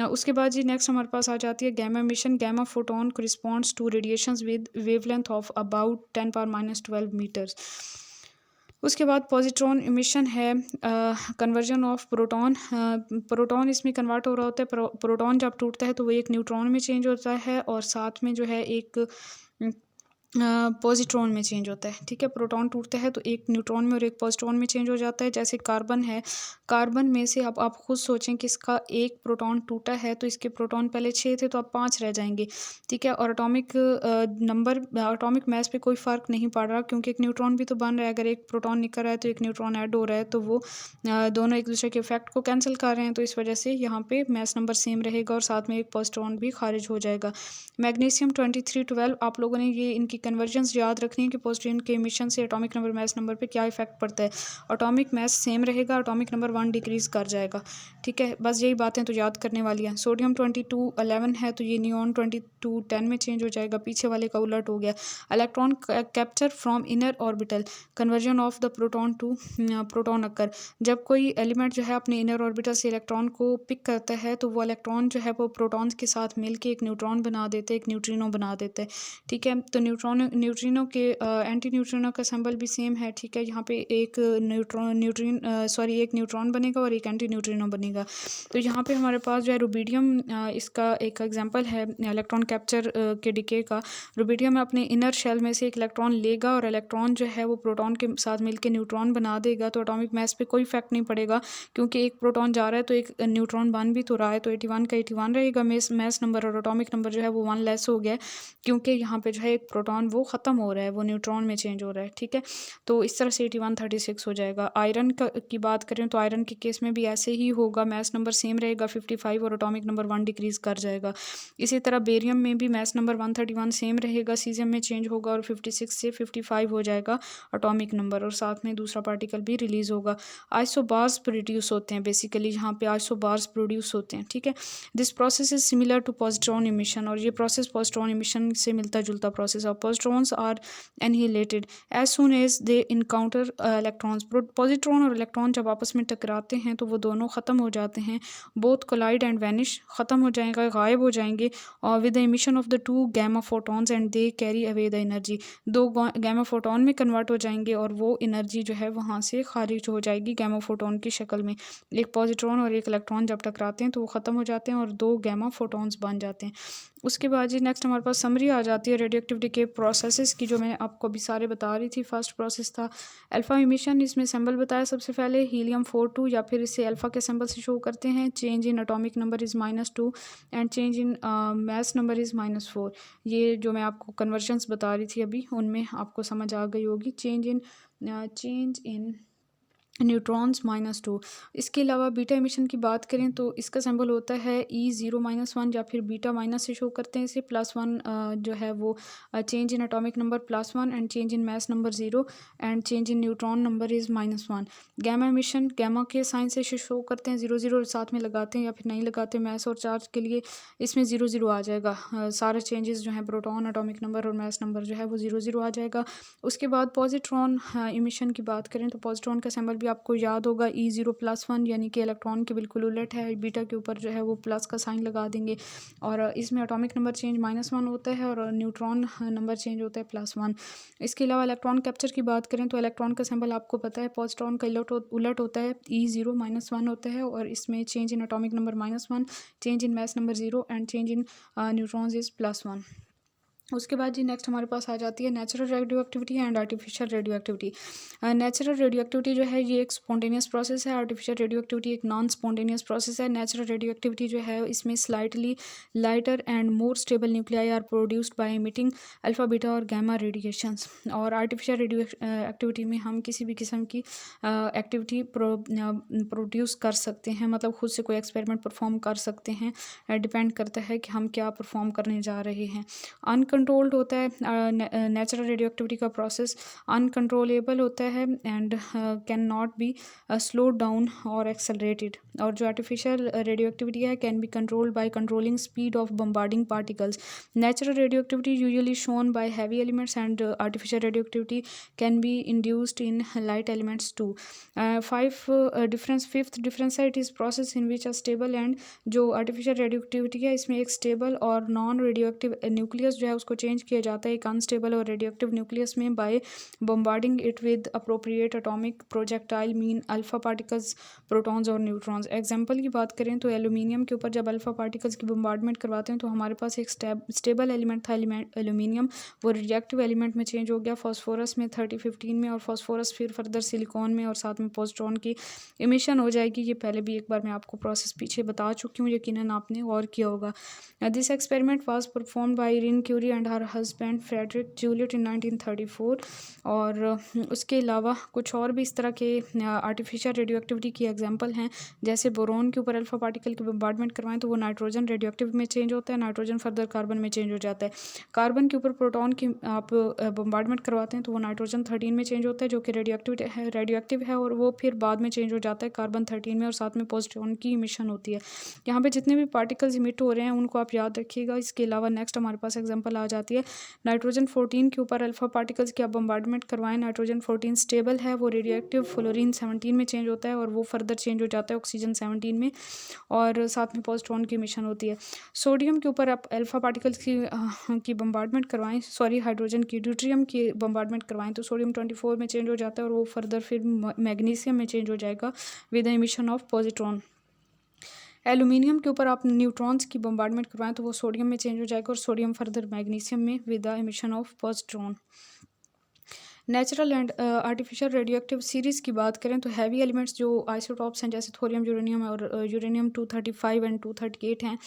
उसके बाद जी नेक्स्ट हमारे पास आ जाती है gamma emission. Gamma photon responds to radiations with wavelength of about 10⁻⁻12 metres. उसके बाद पॉजिट्रॉन इमिशन है, कन्वर्जन ऑफ प्रोटॉन। प्रोटॉन इसमें कन्वर्ट हो रहा होता है, प्रोटॉन जब टूटता है तो वो एक न्यूट्रॉन में चेंज होता है और साथ में जो है एक पॉजिट्रॉन में चेंज होता है। ठीक है, प्रोटॉन टूटता है तो एक न्यूट्रॉन में और एक पॉजिट्रॉन में चेंज हो जाता है। जैसे कार्बन है, कार्बन में से अब आप खुद सोचें कि इसका एक प्रोटॉन टूटा है तो इसके प्रोटॉन पहले 6 थे तो अब 5 रह जाएंगे। ठीक है, और एटॉमिक नंबर, एटॉमिक मैस पे कोई फ़र्क नहीं पड़ रहा क्योंकि एक न्यूट्रॉन भी तो बन रहा है। अगर एक प्रोटॉन निकल रहा है तो एक न्यूट्रॉन ऐड हो रहा है तो वो दोनों एक दूसरे के इफेक्ट को कैंसिल कर रहे हैं, तो इस वजह से यहाँ पे मैस नंबर सेम रहेगा और साथ में एक पॉजिट्रॉन भी खारिज हो जाएगा। मैग्नीशियम 2312, आप लोगों ने ये इनकी कन्वर्जन्स याद रखनी है कि पॉजिट्रॉन के एमिशन से एटॉमिक नंबर मैस नंबर पे क्या इफेक्ट पड़ता है। एटॉमिक मैस सेम रहेगा, एटॉमिक नंबर 1 डिक्रीज कर जाएगा। ठीक है, बस यही बातें तो याद करने वाली हैं। सोडियम 2211 है तो ये नियॉन 2210 में चेंज हो जाएगा, पीछे वाले का उलट हो गया। Electron capture from inner orbital, conversion of the proton to proton occur. जब कोई एलिमेंट जो है अपने इनर ऑर्बिटल से इलेक्ट्रॉन को पिक करता है तो वो इलेक्ट्रॉन जो है वो प्रोटॉन्स के साथ मिलकर एक न्यूट्रॉन बना देते हैं, एक न्यूट्रिनो बना देते हैं। ठीक है, तो न्यूट्रिनो के एंटी न्यूट्रिनो का सिंबल भी सेम है। ठीक है, यहाँ पे एक एक न्यूट्रॉन बनेगा और एक एंटी न्यूट्रिनो बनेगा। तो यहाँ पे हमारे पास जो है रुबिडियम, इसका एक एग्जांपल है इलेक्ट्रॉन कैप्चर के डिके का। रुबिडियम अपने इनर शेल में से एक इलेक्ट्रॉन लेगा और इलेक्ट्रॉन जो है वो प्रोटॉन के साथ मिलकर न्यूट्रॉन बना देगा, तो एटॉमिक मैस पे कोई इफेक्ट नहीं पड़ेगा क्योंकि एक प्रोटॉन जा रहा है तो एक न्यूट्रॉन बन भी तो रहा है, तो 81 का 81 रहेगा मैस नंबर और एटॉमिक नंबर जो है वो 1 लेस हो गया क्योंकि यहाँ पे जो है एक प्रोटॉन इलेक्ट्रॉन वो ख़त्म हो रहा है, वो न्यूट्रॉन में चेंज हो रहा है, ठीक है। तो इस तरह से 8136 हो जाएगा। आयरन की बात करें तो आयरन के केस में भी ऐसे ही होगा, मैस नंबर सेम रहेगा 55 और एटॉमिक नंबर 1 डिक्रीज़ कर जाएगा। इसी तरह बेरियम में भी मैस नंबर 131 सेम रहेगा, सीजियम में चेंज होगा और 56 से 55 हो जाएगा एटॉमिक नंबर, और साथ में दूसरा पार्टिकल भी रिलीज़ होगा। आइसोबार्स प्रोड्यूस होते हैं बेसिकली, यहाँ पे आइसोबार्स प्रोड्यूस होते हैं, ठीक है। This process is similar to positron emission, और ये प्रोसेस पॉजिट्रॉन इमिशन से मिलता जुलता प्रोसेस है। Positrons are annihilated as soon as they encounter electrons. Positron और इलेक्ट्रॉन जब आपस में टकराते हैं तो वो दोनों ख़त्म हो जाते हैं, बोथ कोलाइड एंड वैनिश, ख़त्म हो जाएगा, गायब हो जाएंगे, और with the emission of the 2 gamma photons and they carry away the energy. 2 gamma photon में कन्वर्ट हो जाएंगे और वो एनर्जी जो है वहाँ से खारिज हो जाएगी गैमा फोटॉन की शक्ल में। एक पॉजिट्रॉन और एक इलेक्ट्रॉन जब टकराते हैं तो वो ख़त्म हो जाते हैं और 2 गैमा फोटॉन्स बन जाते हैं। उसके बाद जी नेक्स्ट हमारे पास समरी आ जाती है रेडियो एक्टिविटी के प्रोसेसेस की, जो मैं आपको अभी सारे बता रही थी। फर्स्ट प्रोसेस था अल्फ़ा इमिशन, इसमें सिंबल बताया सबसे पहले हीलियम 42, या फिर इसे अल्फ़ा के सिंबल से शो करते हैं। Change in atomic number is -2 and change in mass number is -4। ये जो मैं आपको कन्वर्जन्स बता रही थी अभी, उनमें आपको समझ आ गई होगी। Change in neutrons -2। इसके अलावा बीटा एमिशन की बात करें तो इसका सिंबल होता है E0-1, या फिर बीटा माइनस से शो करते हैं इसे। +1 जो है वो change in atomic number +1 and change in mass number 0 and change in neutron number is -1। Gamma emission gamma के साइन से शो करते हैं, 0 साथ में लगाते हैं या फिर नहीं लगाते मास और चार्ज के लिए, इसमें 0 आ जाएगा। सारे चेंजेस जो हैं प्रोटॉन, एटॉमिक नंबर और मास नंबर जो है वो 0 आ जाएगा। उसके बाद पॉजिट्रॉन इमिशन की बात करें तो पॉजिट्रॉन का सिंबल भी आपको याद होगा E0+1, यानी कि इलेक्ट्रॉन के बिल्कुल उलट है। बीटा के ऊपर जो है वो प्लस का साइन लगा देंगे, और इसमें एटॉमिक नंबर चेंज -1 होता है और न्यूट्रॉन नंबर चेंज होता है +1। इसके अलावा इलेक्ट्रॉन कैप्चर की बात करें तो इलेक्ट्रॉन का सिंबल आपको पता है, पॉजिट्रॉन का उलट होता है, E0-1 होता है, और इसमें change in atomic number -1, change in mass number 0 and change in neutrons is +1। उसके बाद जी नेक्स्ट हमारे पास आ जाती है natural radio activity and artificial radio activity. Natural radio activity जो है ये एक स्पॉन्टेनियस प्रोसेस है, आर्टिफिशियल रेडियो एक्टिविटी एक नॉन स्पॉन्टेनियस प्रोसेस है। नेचुरल रेडियो एक्टिविटी जो है इसमें slightly lighter and more stable nuclei are produced by emitting alpha beta और गैमा रेडिएशंस। और आर्टिफिशियल रेडियो एक्टिविटी में हम किसी भी किस्म की एक्टिविटी प्रोड्यूस कर सकते हैं, मतलब खुद से कोई एक्सपेरिमेंट परफॉर्म कर सकते हैं, डिपेंड करता है कि हम क्या परफॉर्म करने जा रहे हैं। अनकंट्रोल्ड होता है नेचुरल रेडियो एक्टिविटी का प्रोसेस, अनकंट्रोलेबल होता है and can not be slow down और एक्सेलरेटेड। और जो आर्टिफिशियल रेडियो एक्टिविटी है can be controlled by controlling speed of bombarding particles. Natural radio activity usually shown by heavy elements and artificial radio activity can be induced in light elements too. Fifth difference है it is process in which a stable and, जो artificial radio activity है इसमें एक stable और non radio active nucleus जो है उसको change किया जाता है एक अनस्टेबल और रेडियो एक्टिव न्यूक्लियस में by bombarding it with appropriate atomic projectile mean alpha particles, protons और न्यूट्रॉन्स। एग्जांपल की बात करें तो एल्यूमिनियम के ऊपर जब अल्फा पार्टिकल्स की बम्बार्डमेंट करवाते हैं तो हमारे पास एक स्टेबल एलिमेंट था एल्यूमिनियम, वो रिएक्टिव एलिमेंट में चेंज हो गया फॉस्फोरस में 3015 में, और फॉस्फोरस फिर फर्दर सिलिकॉन में, और साथ में पॉजिट्रॉन की इमिशन हो जाएगी। ये पहले भी एक बार मैं आपको प्रोसेस पीछे बता चुकी हूँ, यकीनन आपने और किया होगा। This experiment was performed by Irene Curie and her husband Frederic Joliot in 1934। और उसके अलावा कुछ और भी इस तरह के आर्टिफिशियल रेडियो एक्टिविटी की एग्जांपल हैं, जैसे बोरोन के ऊपर अल्फा पार्टिकल की बम्बार्डमेंट करवाएं तो वो नाइट्रोजन रेडियो एक्टिव में चेंज होता है, नाइट्रोजन फर्दर कार्बन में चेंज हो जाता है। कार्बन के ऊपर प्रोटॉन की आप बम्बार्डमेंट करवाते हैं तो वो नाइट्रोजन 13 में चेंज होता है, जो कि रेडियो एक्टिव है, और वो फिर बाद में चेंज हो जाता है कार्बन 13 में, और साथ में पॉजिट्रॉन की इमिशन होती है। यहाँ पे जितने भी पार्टिकल्स इमिट हो रहे हैं उनको आप याद रखिएगा। इसके अलावा नेक्स्ट हमारे पास एग्जांपल आ जाती है नाइट्रोजन 14 के ऊपर अल्फा पार्टिकल्स की आप बम्बार्डमेंट करवाएं, नाइट्रोजन 14 स्टेबल है, वो रेडियो एक्टिव फ्लोरीन 17 में चेंज होता है, और वो फर्दर चेंज हो जाता है ऑक्सीजन 17 में, और साथ में पॉजिट्रॉन की इमिशन होती है। सोडियम के ऊपर आप अल्फा पार्टिकल्स की बम्बार्डमेंट करवाएं, हाइड्रोजन की, ड्यूट्रियम की बम्बार्डमेंट करवाएं तो सोडियम 24 में चेंज हो जाता है, और वो फर्दर फिर मैग्नीशियम में चेंज हो जाएगा with the emission of positron. Aluminium के ऊपर आप न्यूट्रॉन्स की बम्बार्डमेंट करवाएं तो वो सोडियम में चेंज हो जाएगा, और सोडियम फर्दर मैग्नीशियम में with the emission of positron. Natural and artificial radioactive series की बात करें तो हैवी एलिमेंट्स जो आइसोटॉप्स हैं जैसे थोरियम यूरेनियम और यूरेनियम 235 एंड 238 हैं,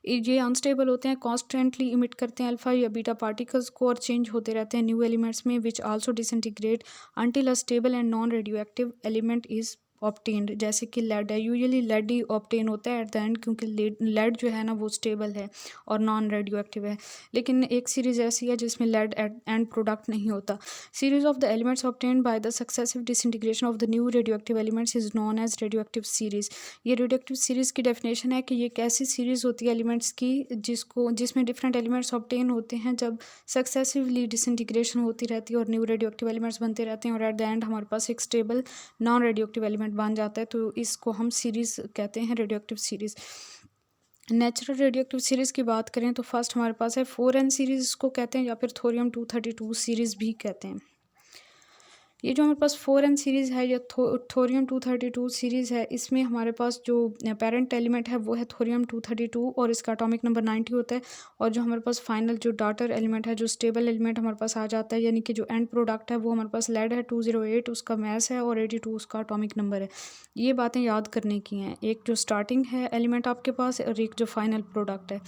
ये अनस्टेबल होते हैं, कॉन्स्टेंटली इमिट करते हैं अल्फ़ा या बीटा पार्टिकल्स को और चेंज होते रहते हैं न्यू एलिमेंट्स में which also disintegrate until a stable and non radioactive element is obtained. जैसे कि लेड है, यूजुअली लेड ही ऑब्टेन होता है एट द एंड, क्योंकि लेड जो है ना वो स्टेबल है और नॉन रेडियो एक्टिव है। लेकिन एक सीरीज़ ऐसी है जिसमें लेड एंड प्रोडक्ट नहीं होता। Series of the elements obtained by the successive disintegration of the new radioactive elements is known as radioactive series. ये रेडियो एक्टिव सीरीज़ की डेफिनेशन है कि ये एक ऐसी सीरीज़ होती है एलिमेंट्स की जिसमें डिफरेंट एलिमेंट्स ऑब्टेन होते हैं जब सक्सेसिवली डिसइंटीग्रेशन होती रहती है और न्यू रेडियो एक्टिव एलिमेंट्स बनते रहते हैं और एट द एंड हमारे पास एक stable non radio active element बन जाता है, तो इसको हम सीरीज़ कहते हैं, radio active series. Natural radio active series की बात करें तो फर्स्ट हमारे पास है 4n सीरीज़, इसको कहते हैं, या फिर थोरियम 232 सीरीज़ भी कहते हैं। ये जो हमारे पास 4n सीरीज़ है या थोरियम 232 सीरीज़ है, इसमें हमारे पास जो पेरेंट एलिमेंट है वो है थोरियम 232 और इसका एटॉमिक नंबर 90 होता है। और जो हमारे पास फाइनल जो डॉटर एलिमेंट है, जो स्टेबल एलिमेंट हमारे पास आ जाता है, यानी कि जो एंड प्रोडक्ट है वो हमारे पास लेड है 208, उसका मैस है, और 82 उसका एटॉमिक नंबर है। ये बातें याद करने की हैं, एक जो स्टार्टिंग है एलिमेंट आपके पास और एक जो फाइनल प्रोडक्ट है।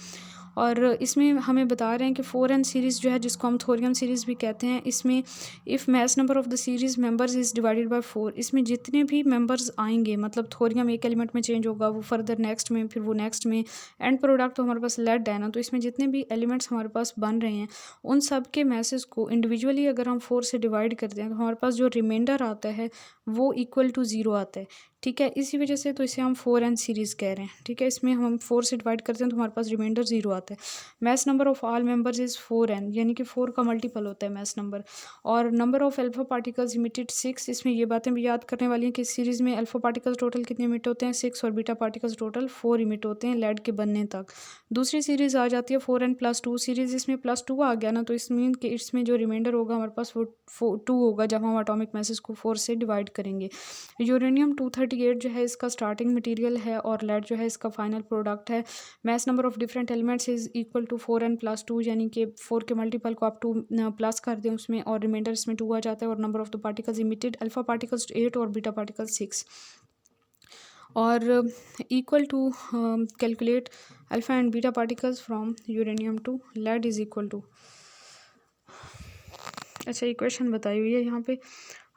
और इसमें हमें बता रहे हैं कि 4n सीरीज़ जो है, जिसको हम थोरियम सीरीज़ भी कहते हैं, इसमें if mess number of the series members is divided by 4, इसमें जितने भी मेंबर्स आएंगे, मतलब थोरियम एक एलिमेंट में चेंज होगा, वो फर्दर नेक्स्ट में, फिर वो नेक्स्ट में, एंड प्रोडक्ट तो हमारे पास लेड है ना, तो इसमें जितने भी एलिमेंट्स हमारे पास बन रहे हैं उन सब के मैसेज को इंडिविजुअली अगर हम 4 से डिवाइड करते हैं तो हमारे पास जो रिमाइंडर आता है वो इक्वल टू 0 आता है। ठीक है, इसी वजह से तो इसे हम 4n सीरीज़ कह रहे हैं। ठीक है, इसमें हम 4 से डिवाइड करते हैं तो हमारे पास रिमाइंडर 0 आता है। Mass number of all members is 4n, यानी कि 4 का मल्टीपल होता है मैस नंबर। और number of alpha particles emitted 6, इसमें ये बातें भी याद करने वाली हैं कि सीरीज़ में अल्फा पार्टिकल्स टोटल कितने इमिट होते हैं, 6, और बीटा पार्टिकल्स टोटल 4 इमिट होते हैं लेड के बनने तक। दूसरी सीरीज़ आ जाती है 4n+2 सीरीज़, इसमें +2 आ गया ना, तो इसमें कि इसमें जो रिमाइंडर होगा हमारे पास वो 2 होगा जब हम एटॉमिक मैसेज को 4 से डिवाइड करेंगे। यूरेनियम 238 जो है इसका स्टार्टिंग मटेरियल है और लेड जो है इसका फाइनल प्रोडक्ट है। Mass number of different elements is equal to 4n+2, यानी कि 4 के मल्टीपल को आप 2 प्लस कर दें उसमें, और रिमाइंडर इसमें 2 आ जाता है। और number of the particles emitted, alpha particles 8 और बीटा पार्टिकल्स 6। और equal to calculate alpha and beta particles from uranium to lead is equal to. अच्छा, इक्वेशन बताई हुई है यहाँ पे।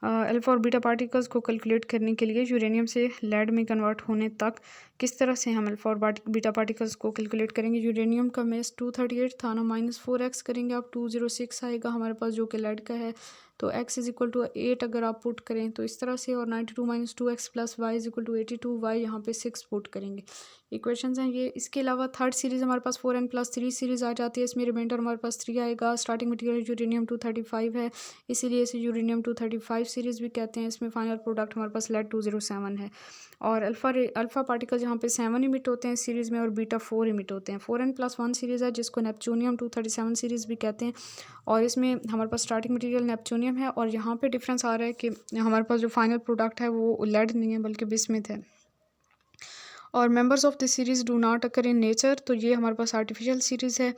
अल्फा और बीटा पार्टिकल्स को कैलकुलेट करने के लिए यूरेनियम से लेड में कन्वर्ट होने तक किस तरह से हम अल्फा और बीटा पार्टिकल्स को कैलकुलेट करेंगे। यूरेनियम का मेस 238 था ना, -4x करेंगे आप, 206 आएगा हमारे पास जो कि लेड का है। तो x इज इक्वल टू 8 अगर आप पुट करें तो इस तरह से, और 92 - 2x plus y is equal to 82, y यहाँ पे 6 पुट करेंगे। इक्वेशंस हैं ये। इसके अलावा थर्ड सीरीज़ हमारे पास 4n+3 सीरीज़ आ जाती है, इसमें रिमाइंडर हमारे पास 3 आएगा। स्टार्टिंग मटेरियल यूरेनियम 235 है, इसीलिए इसे यूरेनियम 235 सीरीज़ भी कहते हैं। इसमें फाइनल प्रोडक्ट हमारे पास लेड 207 है। और अल्फा पार्टिकल जहाँ पे 7 इमिट होते हैं सीरीज़ में और बीटा 4 इमिट होते हैं। 4n+1 सीरीज़ है जिसको नेपच्यूनियम 237 सीरीज़ भी कहते हैं। और इसमें हमारे पास स्टार्टिंग मटेरियल नेपच्यूनियम है, और यहाँ पे डिफरेंस आ रहा है कि हमारे पास जो फाइनल प्रोडक्ट है वो लेड नहीं है बल्कि बिस्मिथ है। और members of this series do not occur in nature, तो ये हमारे पास आर्टिफिशियल सीरीज़ है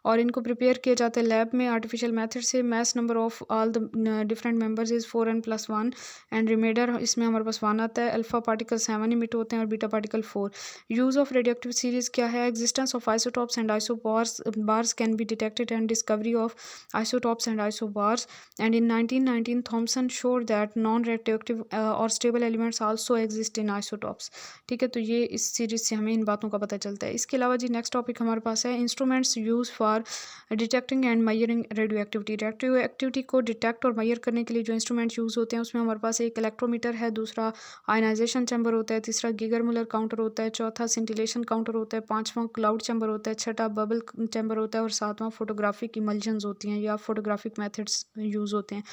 और इनको प्रिपेयर किया जाता है लैब में आर्टिफिशियल मेथड से। Mass number of all the different members is 4n+1 and remainder इसमें हमारे पास 1 आता है। अल्फा पार्टिकल 7 इमिट होते हैं और beta particle 4। Use of radioactive series क्या है। Existence of isotopes and isobars can be detected and discovery of isotopes and isobars, and in 1919 Thomson showed that non radioactive और stable elements also exist in isotopes. ठीक है, तो ये इस series से हमें इन बातों का पता चलता है। इसके अलावा जी नेक्स्ट टॉपिक हमारे पास है instruments use for detecting and measuring radio activity को डिटेक्ट और मेजर करने के लिए जो इंस्ट्रूमेंट्स यूज़ होते हैं उसमें हमारे पास एक इलेक्ट्रोमीटर है, दूसरा आयनाइजेशन चैम्बर होता है, तीसरा गीगर मुलर काउंटर होता है, चौथा सिंटिलेशन काउंटर होता है, पांचवा क्लाउड चैम्बर होता है, छठा बबल चैम्बर होता है, और सातवां फोटोग्राफिक इमल्जन्स होती हैं या फोटोग्राफिक मेथड्स यूज़ होते हैं।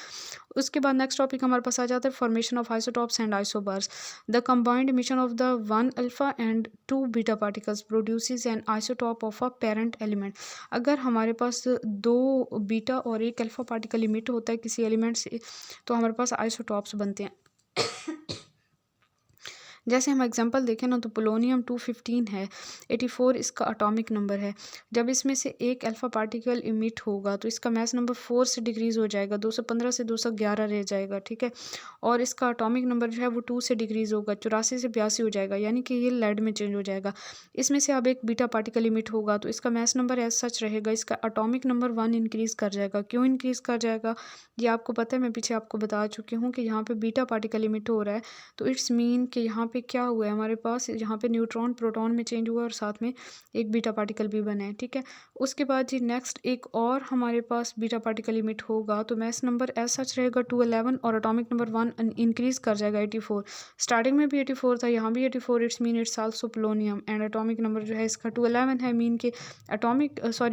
उसके बाद नेक्स्ट टॉपिक हमारे पास आ जाता है formation of isotopes and isobars. The combined emission of the 1 alpha and 2 beta particles produces an isotope of a parent element। अगर हमारे पास 2 बीटा और 1 अल्फा पार्टिकल इमिट होता है किसी एलिमेंट से तो हमारे पास आइसोटॉप्स बनते हैं। जैसे हम एग्जांपल देखें ना तो पोलोनियम 215 है, 84 इसका एटॉमिक नंबर है। जब इसमें से एक अल्फा पार्टिकल इमिट होगा तो इसका मास नंबर 4 से डिक्रीज़ हो जाएगा, 215 से 211 रह जाएगा, ठीक है। और इसका एटॉमिक नंबर जो है वो 2 से डिक्रीज़ होगा, 84 से 82 हो जाएगा, यानी कि ये लेड में चेंज हो जाएगा। इसमें से अब एक बीटा पार्टिकल इमिट होगा तो इसका मास नंबर एज सच रहेगा, इसका एटॉमिक नंबर 1 इंक्रीज़ कर जाएगा। क्यों इंक्रीज़ कर जाएगा ये आपको पता है, मैं पीछे आपको बता चुकी हूँ कि यहाँ पे बीटा पार्टिकल इमिट हो रहा है, तो इट्स मीन कि यहाँ पे क्या हुआ है, हमारे पास यहाँ पे न्यूट्रॉन प्रोटॉन में चेंज हुआ और साथ में एक बीटा पार्टिकल भी बना है, ठीक है। उसके बाद जी नेक्स्ट एक और हमारे पास बीटा पार्टिकल इमिट होगा तो मास नंबर एज सच रहेगा 211 और एटॉमिक नंबर 1 इंक्रीज कर जाएगा 84। स्टार्टिंग में भी 84 था, यहाँ भी 84, it's mean it's also polonium and atomic number जो है इसका 211 है, मीन के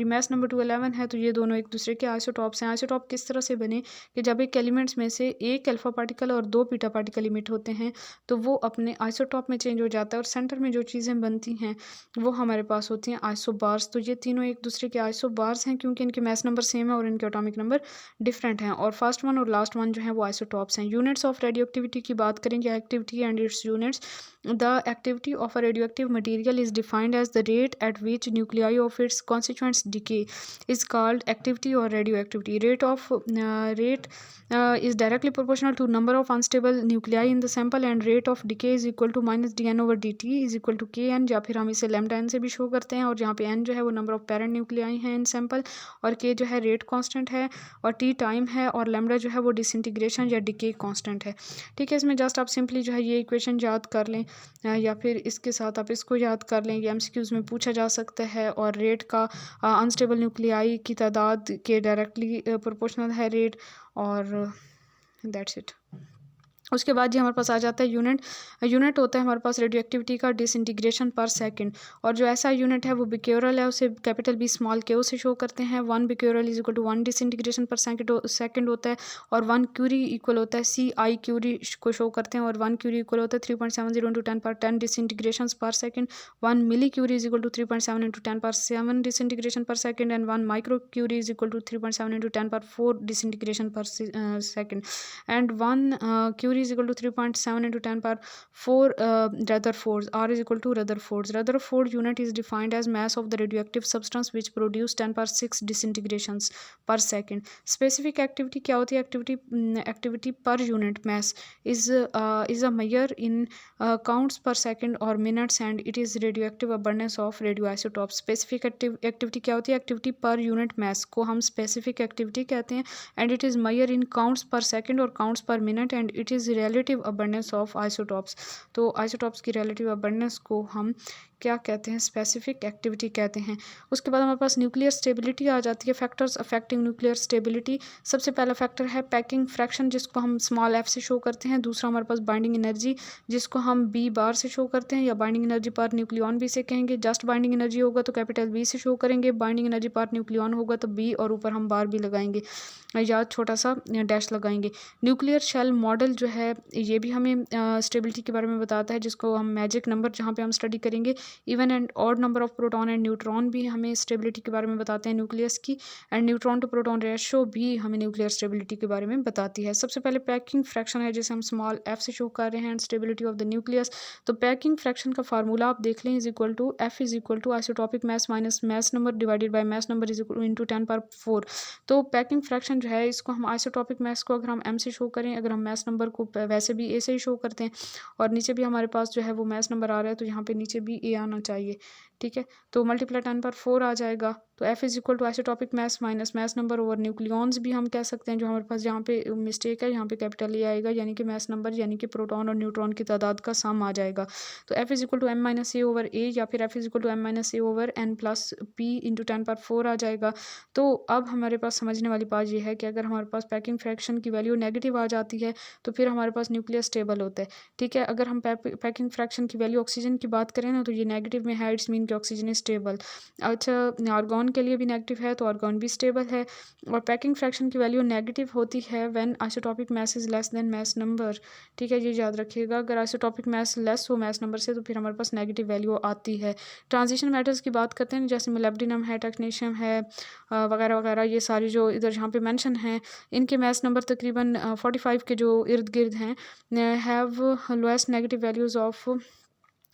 मास नंबर 211 है, तो ये दोनों एक दूसरे के आइसोटॉप्स हैं। आइसोटॉप किस तरह से बने कि जब एक एलिमेंट्स में से एक अल्फा पार्टिकल और 2 बीटा पार्टिकल इमिट होते हैं तो वो अपने आइसोटॉप में चेंज हो जाता है और सेंटर में जो चीज़ें बनती हैं वो हमारे पास होती हैं आइसोबार्स। तो ये तीनों एक दूसरे के आइसोबार्स हैं क्योंकि इनके मास नंबर सेम है और इनके एटॉमिक नंबर डिफरेंट हैं। और फर्स्ट वन और लास्ट वन जो है वो आइसोटॉप्स हैं। यूनिट्स ऑफ रेडियो एक्टिविटी की बात करेंगे, activity and its units. The activity of a radioactive material is defined as the rate at which nuclei of its constituents decay is called activity or radioactivity. Rate is directly proportional to number of unstable nuclei in the sample and rate of decay is equal to minus dn over dt is equal to kn, या फिर हम इसे lambda n से भी show करते हैं। और जहाँ पे n जो है वो नंबर ऑफ पेरेंट न्यूक्लियाई हैं इन सैम्पल, और k जो है रेट कांस्टेंट है, और t टाइम है, और लैम्डा जो है वो डिसइंटीग्रेशन या डिके कांस्टेंट है, ठीक है। इसमें जस्ट आप सिंपली जो है ये इक्वेशन याद कर लें या फिर इसके साथ आप इसको याद कर लें, ये एमसीक्यूज में पूछा जा सकता है। और रेट का अनस्टेबल न्यूक्लियाई की तादाद के डायरेक्टली प्रोपोर्शनल है रेट, और दैट्स इट। उसके बाद जी हमारे पास आ जाता है यूनिट होता है हमारे पास रेडियो एक्टिविटी का डिसइंटीग्रेशन पर सेकंड, और जो ऐसा यूनिट है वो बिक्योरल है, उसे कैपिटल बी स्मॉल के से शो करते हैं। 1 becquerel is equal to 1 disintegration per second होता है, और 1 क्यूरी इक्वल होता है सी आई क्यूरी को शो करते हैं, और 1 क्यूरी इक्वल होता है 3.70 इंटू 10 पर 10 disintegration per second. 1 millicurie is equal to 3.7 into 10 per 7 disintegration per second, and 1 microcurie is equal to 3.7 into 10 पर 4 disintegration per second, and 1 curie is equal to 3.7 into 10 power 4 Rutherfords. R is equal to Rutherfords. Rutherford unit is defined as mass of the radioactive substance which produce 10 power 6 disintegrations per second. Specific activity क्या होती है? Activity per unit mass is a measure in counts per second or minutes, and it is radioactive abundance of radioisotopes. Specific activity क्या होती है? Activity per unit mass को हम specific activity कहते हैं, and it is measure in counts per second or counts per minute, and it is relative abundance of isotopes. तो isotopes की relative abundance को हम क्या कहते हैं? स्पेसिफिक एक्टिविटी कहते हैं। उसके बाद हमारे पास न्यूक्लियर स्टेबिलिटी आ जाती है। फैक्टर्स अफेक्टिंग न्यूक्लियर स्टेबिलिटी, सबसे पहला फैक्टर है पैकिंग फ्रैक्शन जिसको हम स्मॉल एफ से शो करते हैं। दूसरा हमारे पास बाइंडिंग एनर्जी जिसको हम बी बार से शो करते हैं, या बाइंडिंग एनर्जी पर न्यूक्लियन भी से कहेंगे। जस्ट बाइंडिंग एनर्जी होगा तो कैपिटल बी से शो करेंगे, बाइंडिंग एनर्जी पर न्यूक्लियन होगा तो बी और ऊपर हम बार भी लगाएंगे या छोटा सा डैश लगाएंगे। न्यूक्लियर शेल मॉडल जो है ये भी हमें स्टेबिलिटी के बारे में बताता है, जिसको हम मैजिक नंबर जहाँ पे हम स्टडी करेंगे। Even and odd number of proton and neutron भी हमें स्टेबिलिटी के बारे में बताते हैं न्यूक्लियस की, and neutron to proton ratio भी हमें न्यूक्लियर स्टेबिलिटी के बारे में बताती है। सबसे पहले पैकिंग फ्रैक्शन है जिसे हम स्मॉल एफ से शो कर रहे हैं, and stability of the nucleus. तो पैकिंग फ्रैक्शन का फार्मूला आप देख लें, is equal to F is equal to isotopic mass minus mass number divided by mass number is equal into 10 पर 4। तो पैकिंग फ्रैक्शन जो है इसको हम आइसोटॉपिक मास को अगर हम एम से शो करें, अगर हम मास नंबर को वैसे भी ए से ही शो करते हैं, और नीचे भी हमारे पास जो है वो मास नंबर आ रहा है तो यहाँ पे नीचे भी ए आना चाहिए, ठीक है। तो मल्टीप्लाई 10 पर 4 आ जाएगा। तो F is equal to isotopic mass minus mass number over nucleons भी हम कह सकते हैं, जो हमारे पास यहाँ पे मिस्टेक है, यहाँ पे कैपिटल ए आएगा, यानी कि मास नंबर यानी कि प्रोटॉन और न्यूट्रॉन की तादाद का सम आ जाएगा। तो F is equal to M minus A over A, या फिर F is equal to M minus A over N plus P into 10 पर 4 आ जाएगा। तो अब हमारे पास समझने वाली बात यह है कि अगर हमारे पास पैकिंग फ्रैक्शन की वैल्यू नेगेटिव आ जाती है तो फिर हमारे पास न्यूक्लियस स्टेबल होता है, ठीक है। अगर हम पैकिंग फ्रैक्शन की वैल्यू ऑक्सीजन की बात करें ना तो ये नेगेटिव में है, इट्स मीन कि ऑक्सीजन इज स्टेबल। अच्छा, आर्गॉन के लिए भी नेगेटिव है तो आर्गॉन भी स्टेबल है। और पैकिंग फ्रैक्शन की वैल्यू नेगेटिव होती है when isotopic mass is less then mass number. ठीक है, ये याद रखिएगा, अगर आइसोटॉपिक मास लेस हो मास नंबर से तो फिर हमारे पास नेगेटिव वैल्यू आती है। ट्रांजिशन मेटल्स की बात करते हैं, जैसे मोलिब्डेनम है, टेक्नीशियम है, वगैरह वगैरह, ये सारी जो इधर जहाँ पे मेंशन हैं, इनके मास नंबर तकरीबन 45 के जो इर्द गिर्द हैं, have lowest negative values of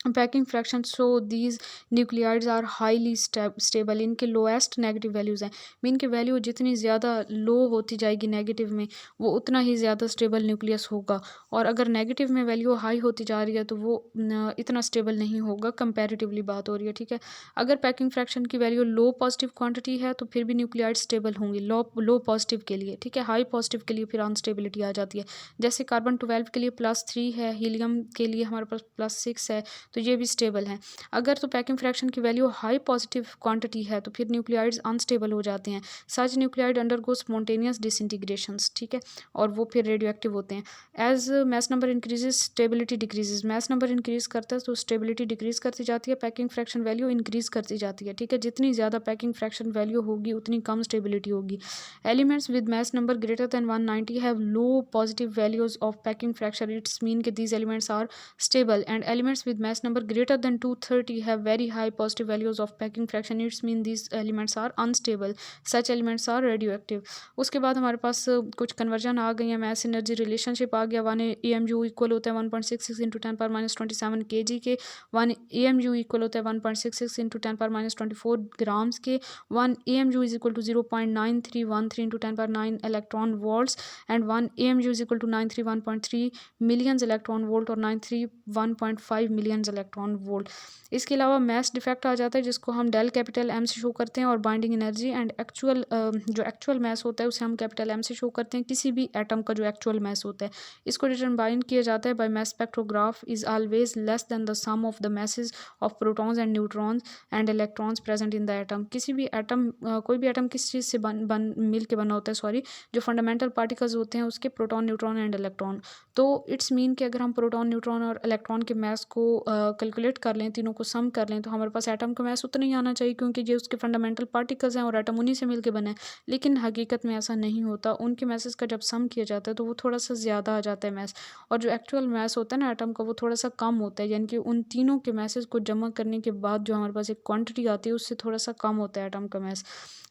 packing fraction, so these nuclides are highly stable. इनके लोएस्ट नेगेटिव वैल्यूज़ हैं, मीन की वैल्यू जितनी ज़्यादा लो होती जाएगी नेगेटिव में, वो उतना ही ज़्यादा स्टेबल न्यूक्लियस होगा। और अगर नेगेटिव में वैल्यू हाई होती जा रही है तो वो इतना स्टेबल नहीं होगा, कंपैरेटिवली बात हो रही है। ठीक है, अगर पैकिंग फ्रैक्शन की वैल्यू लो पॉजिटिव क्वांटिटी है तो फिर भी न्यूक्लियाइड स्टेबल होंगी लो पॉजिटिव के लिए। ठीक है, हाई पॉजिटिव के लिए फिर अनस्टेबिलिटी आ जाती है। जैसे कार्बन 12 के लिए +3 है, हीलियम के लिए हमारे पास +6 है, तो ये भी स्टेबल हैं। अगर तो पैकिंग फ्रैक्शन की वैल्यू हाई पॉजिटिव क्वांटिटी है तो फिर न्यूक्लियाइड्स अनस्टेबल हो जाते हैं। Such nuclide undergo spontaneous disintegrations. ठीक है, और वो फिर रेडियो एक्टिव होते हैं। As mass number increases stability decreases, mass number increase करता है तो स्टेबिलिटी डिक्रीज करती जाती है, पैकिंग फ्रैक्शन वैल्यू इंक्रीज करती जाती है। ठीक है, जितनी ज़्यादा पैकिंग फ्रैक्शन वैल्यू होगी उतनी कम स्टेबिलिटी होगी। Elements with mass number greater than 190 have low positive values of packing fraction, it's mean के these elements are stable, and elements with mass number greater than 230 have very high positive values of packing fraction, it's mean these elements are unstable, such elements are radioactive। उसके बाद हमारे पास कुछ conversion आ गई है, mass energy relationship आ गया। 1 AMU equal होता है 1.66 into 10⁻27 kg के, 1 AMU इक्वल होता है 1.66 इंटू 10⁻24 ग्राम्स के, 1 AMU is equal to 0.9313 into 10⁻9 electron volts, and 1 AMU is equal to 931.3 millions electron volt और 931.5 मिलियंस इलेक्ट्रॉन वोल्ट। इसके अलावा मैस डिफेक्ट आ जाता है जिसको हम डेल कैपिटल एम से शो करते हैं, और बाइंडिंग एनर्जी एंड जो एक्चुअल मैस होता है उसे हम कैपिटल एम से शो करते हैं, किसी भी एटम का जो एक्चुअल मैस होता है। इसको डिटरमाइन किया जाता है by mass spectrograph is always less than the sum of the masses of protons and neutrons and electrons present in the atom. किसी भी एटम कोई भी एटम किस चीज़ से मिल के बना होता है, सॉरी, जो फंडामेंटल पार्टिकल्स होते हैं उसके प्रोटॉन, न्यूट्रॉन एंड इलेक्ट्रॉन। तो इट्स मीन कि अगर हम प्रोटॉन, न्यूट्रॉन और इलेक्ट्रॉन के मैस को कैलकुलेट कर लें, तीनों को सम कर लें, तो हमारे पास एटम का मैस उतना ही आना चाहिए, क्योंकि ये उसके फंडामेंटल पार्टिकल्स हैं और एटम उन्हीं से मिलके बना है। लेकिन हकीकत में ऐसा नहीं होता, उनके मैसेज का जब सम किया जाता है तो वो थोड़ा सा ज़्यादा आ जाता है मैस, और जो एक्चुअल मैस होता है ना एटम का वो थोड़ा सा कम होता है, यानी कि उन तीनों के मैसेज को जमा करने के बाद जो हमारे पास एक क्वांटिटी आती है उससे थोड़ा सा कम होता है एटम का मैस।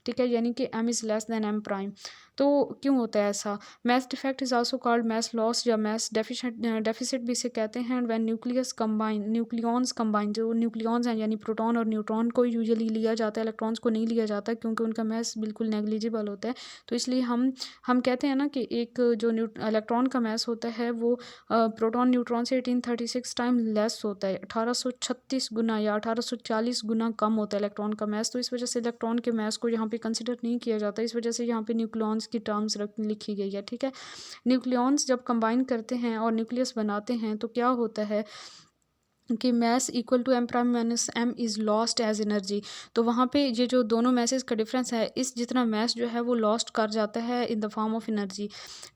ठीक है, यानी कि M is less than M prime. तो क्यों होता है ऐसा? Mass defect is also called mass loss या मैस डेफिसिट भी इसे कहते हैं। व्हेन न्यूक्लियॉन्स कंबाइन, जो न्यूक्लियॉन्स हैं यानी प्रोटॉन और न्यूट्रॉन को यूजुअली लिया जाता है, इलेक्ट्रॉन्स को नहीं लिया जाता क्योंकि उनका मैस बिल्कुल नेग्लिजिबल होता है। तो इसलिए हम कहते हैं ना कि एक जो इलेक्ट्रॉन का मैस होता है वो प्रोटॉन न्यूट्रॉन से 1836 टाइम लेस होता है, 1836 गुना या 1840 गुना कम होता है इलेक्ट्रॉन का मैस। तो इस वजह से इलेक्ट्रॉन के मैस को यहाँ पे कंसिडर नहीं किया जाता, इस वजह से यहाँ पे न्यूक्लियॉन्स की टर्म्स लिखी गई है। ठीक है, न्यूक्लियॉन्स जब कंबाइन करते हैं और न्यूक्लियस बनाते हैं तो क्या होता है कि mass equal to M prime minus M is lost as energy. तो वहाँ पे ये जो दोनों मैसेज का डिफरेंस है, इस जितना मैस जो है वो लॉस्ट कर जाता है in the form of energy.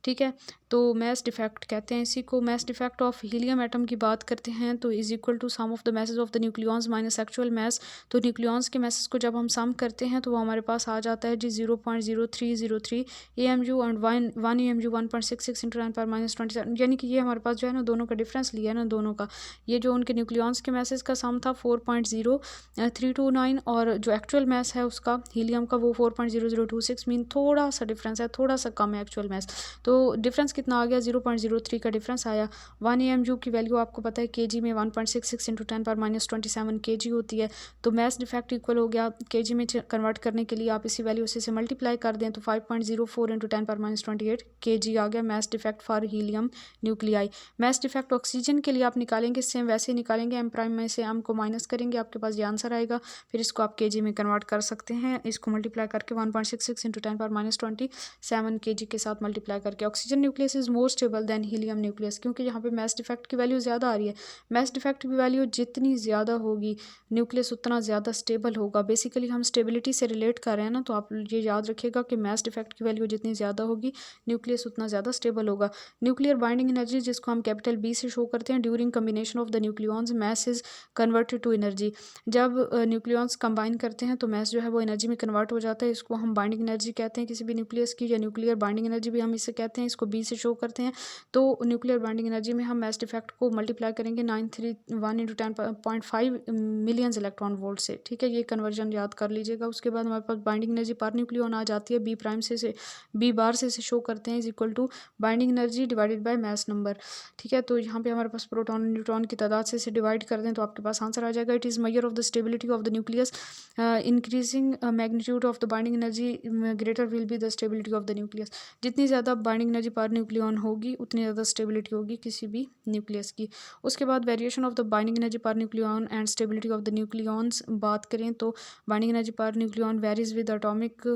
ठीक है, तो मैस डिफेक्ट कहते हैं इसी को। Mass defect of helium atom की बात करते हैं तो is equal to sum of the masses of the nucleons minus actual mass. तो न्यूक्लियॉन्स के मैसेज को जब हम सम करते हैं तो वो हमारे पास आ जाता है जी 0.0303 AMU एंड 1 AMU 1.66 इंटू 10⁻⁻27, यानी कि ये हमारे पास जो है ना दोनों का डिफरेंस लिया है ना दोनों का, ये जो उनके न्यूक्लियॉन्स के मैसेज का सम था 4.0329 और जो एक्चुअल मैस है उसका हीलियम का वो 4.0026, मीन थोड़ा सा डिफरेंस है, थोड़ा सा कम है एक्चुअल मैस। तो डिफरेंस कितना आ गया? 0.03 का डिफरेंस आया। 1 AMU की वैल्यू आपको पता है केजी में 1.66 इंटू 10⁻27 kg होती है। तो मैस डिफेक्ट इक्वल हो गया केजी में कन्वर्ट करने के लिए आप इसी वैल्यू से मल्टीप्लाई कर दें तो 5.04 इंटू 10⁻28 kg आ गया mass defect for helium nuclei. Mass defect oxygen के लिए आप निकालेंगे, सेम वैसे निकालेंगे, एम प्राइम में से एम को माइनस करेंगे, आपके पास ये आंसर आएगा। फिर इसको आप केजी में कन्वर्ट कर सकते हैं, इसको मल्टीप्लाई करके 1.66 इंटू 10⁻27 kg के साथ मल्टीप्लाई करके। Oxygen nucleus nucleus is more stable then helium nucleus, क्योंकि यहाँ पे मास डिफेक्ट की वैल्यू ज़्यादा आ रही है। मास डिफेक्ट की वैल्यू जितनी ज़्यादा होगी न्यूक्लियस उतना ज़्यादा स्टेबल होगा। बेसिकली हम स्टेबिलिटी से रिलेट कर रहे हैं ना, तो आप ये याद रखिएगा कि मास डिफेक्ट की वैल्यू जितनी ज़्यादा होगी न्यूक्लियस उतना ज़्यादा स्टेबल होगा। न्यूक्लियर बाइंडिंग एनर्जी, जिसको हम कैपिटल बी से शो करते हैं, during combination of the nucleons mass is converted to energy. जब न्यूक्लियॉन्स कंबाइन करते हैं तो मास जो है वो एनर्जी में कन्वर्ट हो जाता है। इसको हम बाइंडिंग एनर्जी कहते हैं किसी भी न्यूक्लियस की, या न्यूक्लियर बाइंडिंग एनर्जी भी हम इसे कहते हैं। इसको बी से शो करते हैं। तो न्यूक्लियर बाइंडिंग एनर्जी में हम मास डिफेक्ट को मल्टीप्लाई करेंगे 931 इंटू 10.5 मिलियंस इलेक्ट्रॉन वोल्ट से। ठीक है, ये कन्वर्जन याद कर लीजिएगा। उसके बाद हमारे पास बाइंडिंग एनर्जी पर न्यूक्लियॉन आ जाती है, बी प्राइम से बी बार से शो करते हैं is equal to binding energy divided by mass number. ठीक है, तो यहाँ पे हमारे पास प्रोटॉन न्यूट्रॉन की तादाद से इसे डिवाइड कर दें तो आपके पास आंसर आ जाएगा। It is measure of the stability of the nucleus, increasing magnitude of the binding energy greater will be the stability of the nucleus. जितनी ज़्यादा बाइंडिंग एनर्जी पर न्यूक्लियॉन होगी उतनी ज़्यादा स्टेबिलिटी होगी किसी भी न्यूक्लियस की। उसके बाद variation of the binding energy per nucleon and stability of the nucleons बात करें तो binding energy per nucleon varies with atomic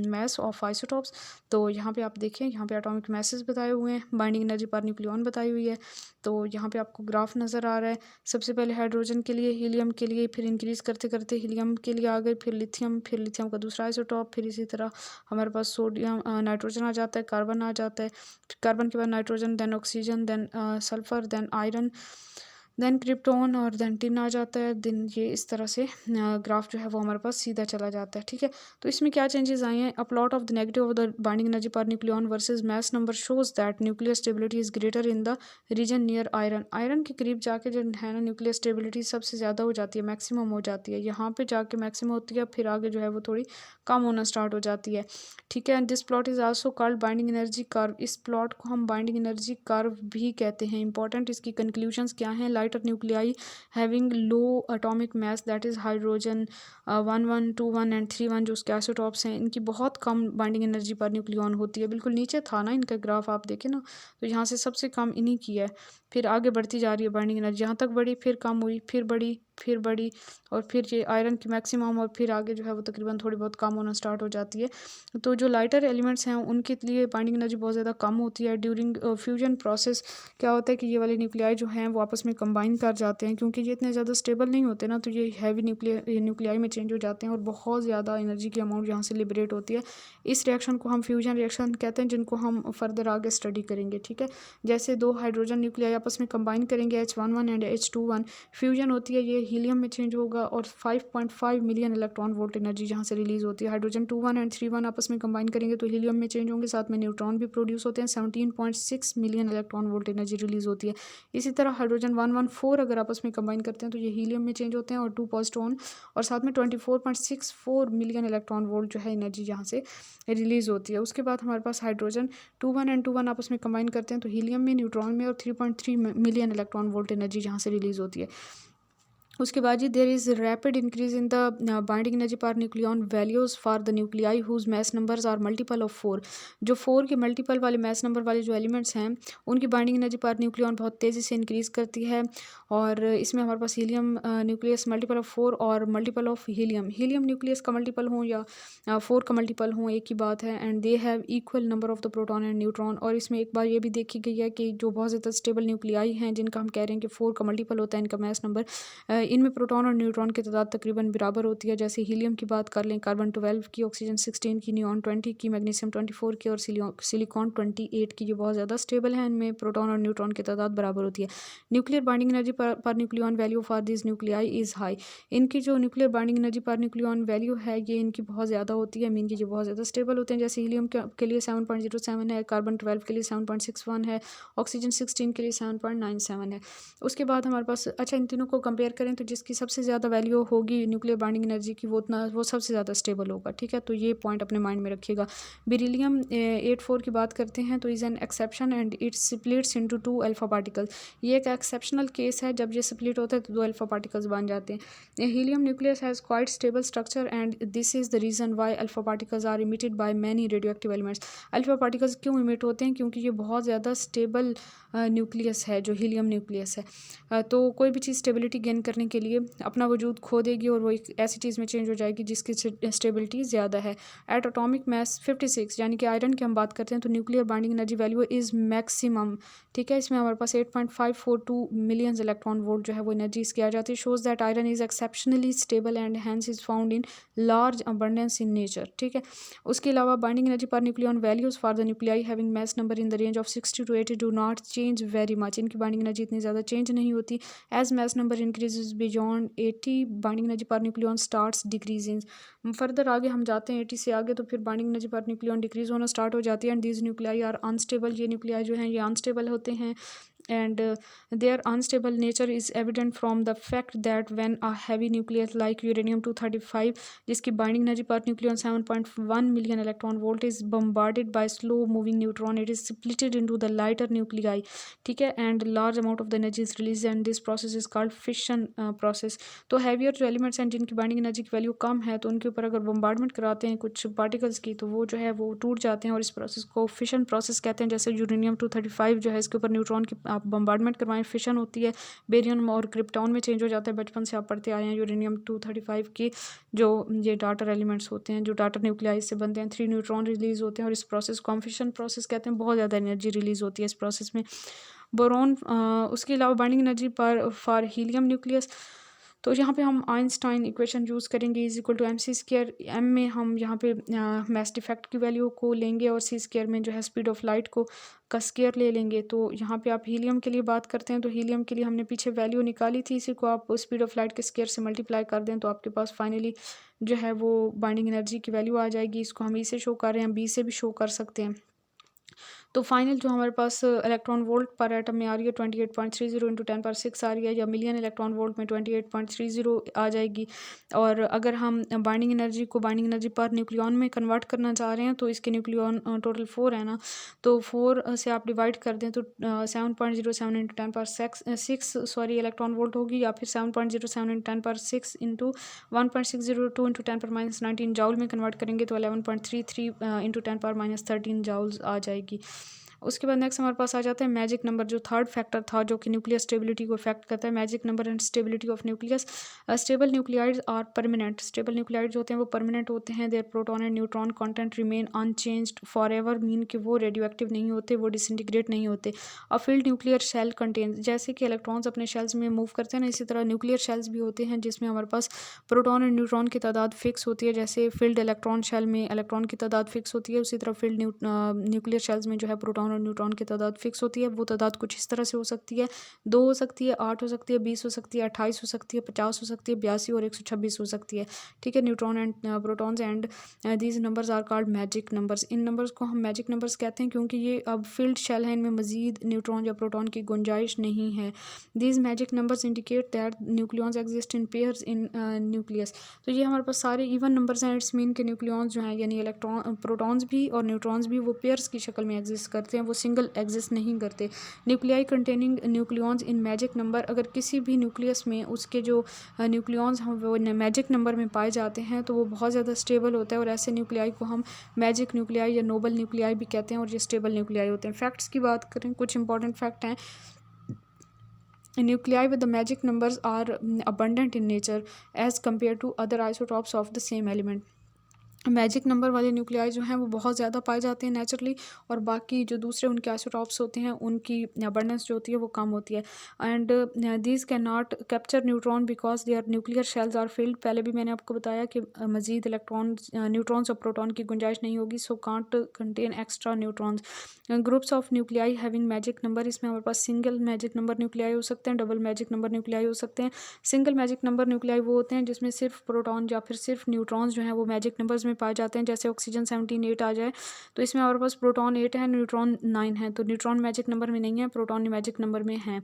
mass of isotopes. तो यहाँ पे आप देखें, यहाँ पे एटॉमिक मैसेज बताए हुए हैं, बाइंडिंग एनर्जी पर न्यूक्लियॉन बताई हुई है। तो यहाँ पे आपको ग्राफ नज़र आ रहा है। सबसे पहले हाइड्रोजन के लिए, हीलियम के लिए, फिर इंक्रीज़ करते करते हीलियम के लिए आ गए, फिर लिथियम का दूसरा आइसोटॉप, फिर इसी तरह हमारे पास सोडियम नाइट्रोजन आ जाता है, कार्बन आ जाता है, कार्बन के बाद nitrogen, then oxygen, then sulphur, then iron, then krypton और देन टिन आ जाता है। दिन ये इस तरह से ग्राफ जो है वो हमारे पास सीधा चला जाता है। ठीक है, तो इसमें क्या चेंजेस आए हैं? A plot of the negative of the binding energy per nucleon versus mass number shows that nuclear stability is greater in the region near iron. Iron के करीब जाके जो है ना न्यूक्लियर स्टेबिलिटी सबसे ज़्यादा हो जाती है, मैक्सिमम हो जाती है। यहाँ पे जाके मैक्सिमम होती है, फिर आगे जो है वो थोड़ी कम होना स्टार्ट हो जाती है। ठीक है, this plot is also called binding energy curve. इस प्लॉट को हम बाइंडिंग एनर्जी कर्व भी कहते हैं। इंपॉर्टेंट इसकी कंक्लूजन्स क्या हैं? Lighter nuclei having low atomic mass that is hydrogen 1121 and 31 जो उसके आइसोटॉप्स हैं, इनकी बहुत कम बाइंडिंग एनर्जी पर न्यूक्लियॉन होती है। बिल्कुल नीचे था ना इनका ग्राफ, आप देखें ना, तो यहाँ से सबसे कम इन्हीं की है, फिर आगे बढ़ती जा रही है बाइंडिंग एनर्जी, यहाँ तक बढ़ी, फिर कम हुई, फिर बढ़ी, फिर बढ़ी, और फिर ये आयरन की मैक्सिमम, और फिर आगे जो है वो तकरीबन थोड़ी बहुत कम होना स्टार्ट हो जाती है। तो जो लाइटर एलिमेंट्स हैं उनके लिए बाइंडिंग एनर्जी बहुत ज़्यादा कम होती है। ड्यूरिंग फ्यूजन प्रोसेस क्या होता है कि ये वाले न्यूक्लियाई जो हैं वो आपस में कंबाइन कर जाते हैं, क्योंकि ये इतने ज़्यादा स्टेबल नहीं होते ना, तो ये हैवी न्यूक्लियाई में चेंज हो जाते हैं और बहुत ज़्यादा एनर्जी की अमाउंट यहाँ से लिबरेट होती है। इस रिएक्शन को हम फ्यूजन रिएक्शन कहते हैं, जिनको हम फर्दर आगे स्टडी करेंगे। ठीक है, जैसे दो हाइड्रोजन न्यूक्लियाई आपस में कंबाइन करेंगे, H11 एंड H21, फ्यूजन होती है, ये हीलियम में चेंज होगा और 5.5 मिलियन इलेक्ट्रॉन वोल्ट एनर्जी जहाँ से रिलीज होती है। हाइड्रोजन 21 एंड 31 आपस में कंबाइन करेंगे तो हीलियम में चेंज होंगे, साथ में न्यूट्रॉन भी प्रोड्यूस होते हैं, 17.6 million electron volt energy release होती है। इसी तरह हाइड्रोजन 114 अगर आपस में कंबाइन करते हैं तो ये हीलियम में चेंज होते हैं और 2 पॉजिट्रॉन, और साथ में 24.64 मिलियन इलेक्ट्रॉन वोल्ट जो है एनर्जी यहाँ से रिलीज होती है। उसके बाद हमारे पास हाइड्रोजन 21 एंड 21 आपस में कंबाइन करते हैं तो हीलियम में, न्यूट्रॉन में, और 3.3 मिलियन इलेक्ट्रॉन वोल्ट एनर्जी जहाँ से रिलीज होती है। उसके बाद जी there is rapid increase in the binding energy per nucleon values for the nuclei whose mass numbers are multiple of 4। जो 4 के मल्टीपल वाले मैस नंबर वाले जो एलिमेंट्स हैं उनकी बाइंडिंग एनर्जी पर न्यूक्लियॉन बहुत तेज़ी से इंक्रीज़ करती है। और इसमें हमारे पास हीलियम न्यूक्लियस मल्टीपल ऑफ 4 और मल्टीपल ऑफ हीलियम न्यूक्लियस का मल्टीपल हो या 4 का मल्टीपल हो, एक ही बात है। And they have equal number of the proton and neutron. और इसमें एक बार ये भी देखी गई है कि जो बहुत ज़्यादा स्टेबल न्यूक्लियाई हैं जिनका हम कह रहे हैं कि 4 का मल्टीपल होता है इनका मैस नंबर, इनमें प्रोटॉन और न्यूट्रॉन की तादाद तकरीबन बराबर होती है। जैसे हीलियम की बात कर लें, कार्बन 12 की, ऑक्सीजन 16 की, नियॉन 20 की, मैग्नीशियम 24 की और सिलिकॉन 28 की। ये बहुत ज़्यादा स्टेबल है, इनमें प्रोटॉन और न्यूट्रॉन की तादाद बराबर होती है। Nuclear binding energy per nucleon value for this nuclei is high. इनकी जो nuclear binding energy per nucleon value है ये इनकी बहुत ज़्यादा होती है, मीन की ये बहुत ज़्यादा स्टेबल होते हैं। जैसे हीलियम के लिए 7.07 है, कार्बन 12 के लिए 7.61 है, ऑक्सीजन 16 के लिए 7.97 है। उसके बाद हमारे पास, अच्छा इन तीनों को कंपेयर करें तो जिसकी सबसे ज़्यादा वैल्यू होगी न्यूक्लियर बाइंडिंग एनर्जी की वो सबसे ज़्यादा स्टेबल होगा। ठीक है, तो ये पॉइंट अपने माइंड में रखिएगा। बेरिलियम 84 की बात करते हैं तो is an exception and it splits into 2 alpha particles. ये एक एक्सेप्शनल केस है, जब ये स्प्लिट होता है तो 2 अल्फा पार्टिकल्स बन जाते हैं। Helium nucleus has quite stable structure and this is the reason why alpha particles are emitted by many radioactive elements. Alpha particles क्यों इमिट होते हैं? क्योंकि ये बहुत ज़्यादा स्टेबल न्यूक्लियस है जो हीलियम न्यूक्लियस है। तो कोई भी चीज़ स्टेबिलिटी गेन करने के लिए अपना वजूद खो देगी और वो एक ऐसी चीज़ में चेंज हो जाएगी जिसकी स्टेबिलिटी ज़्यादा है। एट एटॉमिक मास 56 यानी कि आयरन की हम बात करते हैं तो nuclear binding energy value is maximum, ठीक है। इसमें हमारे पास 8.542 मिलियन इलेक्ट्रॉन वोल्ट जो है वो एनर्जी इसकी आ जाती है। Shows that iron is exceptionally stable and hence is found in large abundance in nature, ठीक है। उसके अलावा binding energy per nucleon values for the nuclei having mass number in the range of 60 to 80 do not change very much. इनकी binding energy इतनी ज़्यादा change नहीं होती। As mass number increases beyond 80 binding energy per nucleon starts decreasing. Further आगे हम जाते हैं 80 से आगे तो फिर binding energy per nucleon decrease होना स्टार्ट हो जाती है। And these nuclei are unstable, ये न्यूक्लियाई जो हैं ये अनस्टेबल होते हैं। and their unstable nature is evident from the fact that when a heavy nucleus like uranium 235 जिसकी binding energy per nucleon 7.1 million electron volt is bombarded by slow moving neutron, it is splitted into the lighter nuclei, ठीक है। And large amount of the energy is release and this process is called fission process. तो heavier जो elements हैं जिनकी binding energy की value कम है तो उनके ऊपर अगर बम्बार्डमेंट कराते हैं कुछ पार्टिकल्स की तो वो जो है वो टूट जाते हैं और इस प्रोसेस को फिशन प्रोसेस कहते हैं। जैसे यूरेनियम 235 जो है इसके ऊपर न्यूट्रॉन की आप बम्बार्डमेंट करवाएं, फिशन होती है, बेरियम और क्रिप्टॉन में चेंज हो जाता है। बचपन से आप पढ़ते आए हैं यूरेनियम 235 की जो ये डाटर एलिमेंट्स होते हैं जो डाटर न्यूक्लियाई से बनते हैं, 3 न्यूट्रॉन रिलीज होते हैं और इस प्रोसेस को हम फिशन प्रोसेस कहते हैं। बहुत ज़्यादा एनर्जी रिलीज होती है इस प्रोसेस में। बोरॉन उसके अलावा binding energy per for helium nucleus तो यहाँ पे हम आइंस्टाइन इक्वेशन यूज़ करेंगे is equal to M C square. M में हम यहाँ पे मास डिफेक्ट की वैल्यू को लेंगे और सी स्क्वायर में जो है स्पीड ऑफ लाइट को का स्क्वायर ले लेंगे। तो यहाँ पे आप हीलियम के लिए बात करते हैं तो हीलियम के लिए हमने पीछे वैल्यू निकाली थी, इसी को आप स्पीड ऑफ लाइट के स्क्वायर से मल्टीप्लाई कर दें तो आपके पास फाइनली जो है वो बाइंडिंग एनर्जी की वैल्यू आ जाएगी। इसको हम ई से शो कर रहे हैं, बी से भी शो कर सकते हैं। तो फाइनल जो हमारे पास इलेक्ट्रॉन वोल्ट पर एटम में आ रही है 28.30 इंटू 10⁻6 आ रही है, या मिलियन इलेक्ट्रॉन वोल्ट में 28.30 आ जाएगी। और अगर हम बाइंडिंग एनर्जी को बाइंडिंग एनर्जी पर न्यूक्लियन में कन्वर्ट करना चाह रहे हैं तो इसके न्यूक्लियन टोटल 4 है ना, तो 4 से आप डिवाइड कर दें तो 7.07 इंटू 10⁻6 सॉरी इलेक्ट्रॉन वोल्ट होगी, या फिर 7.07 इंटू 10⁻6 इंटू 1.602 इंटू 10⁻19 जाउल में कन्वर्ट करेंगे तो 11.33 इंटू 10⁻13 जाउल्स आ जाएगी। उसके बाद नेक्स्ट हमारे पास आ जाता है मैजिक नंबर, जो थर्ड फैक्टर था जो कि न्यूक्लियर स्टेबिलिटी को इफेक्ट करता है। Magic number and stability of nucleus. Stable nuclides are permanent, stable nuclides होते हैं वो परमानेंट होते हैं। Their proton and neutron content remain unchanged for ever, mean कि वो रेडियो एक्टिव नहीं होते, वो डिसइंटीग्रेट नहीं होते। अ फिल्ड न्यूक्लियर शेल कंटेन्स, जैसे कि इलेक्ट्रॉन्स अपने शेल्स में मूव करते हैं ना, इसी तरह न्यूक्लियर शेल्स भी होते हैं जिसमें हमारे पास प्रोटॉन और न्यूट्रॉन की तादाद फिक्स होती है। जैसे फील्ड इलेक्ट्रॉन शेल में इलेक्ट्रॉन की तादाद फिक्स होती है, उसी तरह फील्ड न्यूक्लियर शेल्स में जो है प्रोटॉन और न्यूट्रॉन की तादाद फिक्स होती है। वो तादाद कुछ इस तरह से हो सकती है, 2 हो सकती है, 8 हो सकती है, 20 हो सकती है, 28 हो सकती है, 50 हो सकती है, 82 और 126 हो सकती है, ठीक है। Neutron and protons and these numbers are called magic numbers. इन नंबर्स को हम मैजिक नंबर्स कहते हैं क्योंकि ये अब फील्ड शेल है, इनमें मजीद न्यूट्रॉन या प्रोटॉन की गुंजाइश नहीं है। These magic numbers indicate that nucleons exist in pairs in nucleus. तो ये हमारे पास सारे इवन नंबर्स हैं। इट्स मीन के न्यूक्लियॉन्स जो हैं यानी इलेक्ट्रॉन प्रोटॉन्स भी और न्यूट्रॉन्स भी वो पेयर्स की शक्ल में एग्जिस्ट करते हैं, वो सिंगल एग्जिस्ट नहीं करते। Nuclei containing nucleons in magic number, अगर किसी भी न्यूक्लियस में उसके जो न्यूक्लियॉन्स हैं वो मैजिक नंबर में पाए जाते हैं तो वो बहुत ज़्यादा स्टेबल होता है और ऐसे न्यूक्लियाई को हम मैजिक न्यूक्लियाई या नोबल न्यूक्लियाई भी कहते हैं और ये स्टेबल न्यूक्लियाई होते हैं। फैक्ट्स की बात करें, कुछ इंपॉर्टेंट फैक्ट हैं। Nuclei with the magic numbers are abundant in nature as compared to other isotopes of the same element. Magic number वाले न्यूक्लियाई जो हैं वो बहुत ज़्यादा पाए जाते हैं नेचुरली, और बाकी जो दूसरे उनके आइसोटॉप्स होते हैं उनकी अबंडेंस जो होती है वो कम होती है। And these can not capture neutron because their nuclear shells are filled. पहले भी मैंने आपको बताया कि मजीद इलेक्ट्रॉन न्यूट्रॉन्स और प्रोटॉन की गुंजाइश नहीं होगी, so can't contain extra neutrons. Groups of nuclei having magic number, इसमें हमारे पास सिंगल मैजिक नंबर न्यूक्लियाई हो सकते हैं, डबल मैजिक नंबर न्यूक्लियाई हो सकते हैं। सिंगल मैजिक नंबर न्यूक्लियाई वो होते हैं जिसमें सिर्फ प्रोटॉन या फिर सिर्फ न्यूट्रॉन्स जो हैं वो मैजिक नंबर्स में पाए जाते हैं। जैसे ऑक्सीजन 17 8 आ जाए तो इसमें हमारे पास प्रोटॉन 8 है, न्यूट्रॉन 9 है, तो न्यूट्रॉन मैजिक नंबर में नहीं है, प्रोटॉन मैजिक नंबर में है।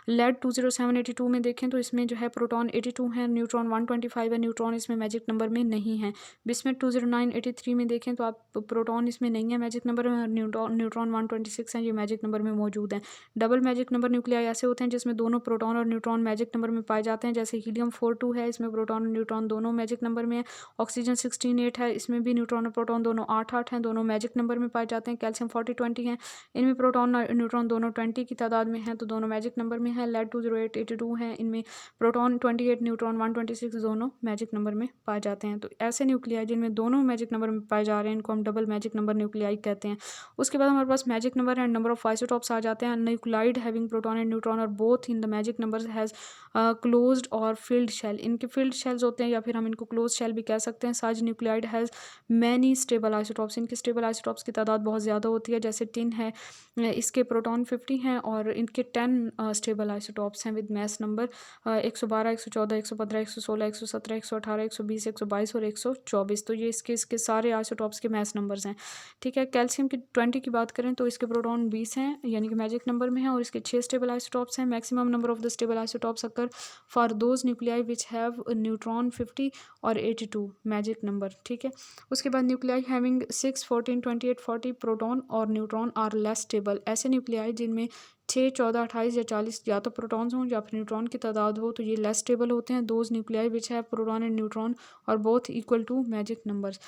लेड 20782 में देखें तो इसमें जो है प्रोटॉन 82 है, न्यूट्रॉन 125 है, न्यूट्रॉन इसमें मैजिक नंबर में नहीं है। बिस्मथ 20983 में देखें तो आप प्रोटॉन इसमें नहीं है मैजिक नंबर में, न्यूट्रॉन 126 है, ये मैजिक नंबर में मौजूद है। डबल मैजिक नंबर न्यूक्लियाई ऐसे होते हैं जिसमें दोनों प्रोटॉन और न्यूट्रॉन मैजिक नंबर में पाए जाते हैं। जैसे हीलियम 42 है, इसमें प्रोटॉन और न्यूट्रॉन दोनों मैजिक नंबर में है। ऑक्सीजन 16 8 है, इसमें भी न्यूट्रॉन और प्रोटॉन दोनों 8-8 हैं, दोनों मैजिक नंबर में पाए जाते हैं। कैल्शियम 40-20 हैं, इनमें प्रोटॉन और न्यूट्रॉन दोनों 20 की तादाद में हैं, तो दोनों मैजिक नंबर में हैं। लेड 20882 हैं, इनमें प्रोटॉन 28, न्यूट्रॉन 126 दोनों मैजिक नंबर में पाए जाते हैं। तो ऐसे न्यूक्लियाई जिनमें दोनों मैजिक नंबर में पाए जा रहे हैं इनको हम डबल मैजिक नंबर न्यूक्लियाई कहते हैं। उसके बाद हमारे पास magic number and number of isotopes आ जाते हैं। Nuclide having proton and neutron और both in the magic numbers has closed और फिल्ड शेल। इनके फिल्ड शेल्स होते हैं या फिर हम इनको क्लोज शेल भी कह सकते हैं। साज nuclide has many stable isotopes, इनके स्टेबल आइसोटॉप्स की तादाद बहुत ज़्यादा होती है। जैसे टिन है, इसके प्रोटॉन 50 हैं और इनके 10 स्टेबल आइसोटॉप्स हैं विद मैस नंबर 112, 114, 115, 116, 117, 118, 120, 122 और 124। तो ये इसके सारे आइसोटॉप्स के मैस नंबर्स हैं। ठीक है, कैल्शियम की 20 की बात करें तो इसके प्रोटॉन 20 हैं यानी कि मैजिक नंबर में है और इसके 6 स्टेबल आइसोटॉप्स हैं। Maximum number of the stable isotopes occur for those nuclei which have neutron 50 और 82 मैजिक नंबर। ठीक है, उसके बाद न्यूक्लियाई हैविंग 6, 14, 28, 40 प्रोटॉन और न्यूट्रॉन आर लेस स्टेबल। ऐसे न्यूक्लियाई जिनमें 6, 14, 28 या 40 या तो प्रोटॉन्स हों या फिर न्यूट्रॉन की तादाद हो तो ये लेस स्टेबल होते हैं। Those nuclei which have proton and neutron और both equal to magic numbers.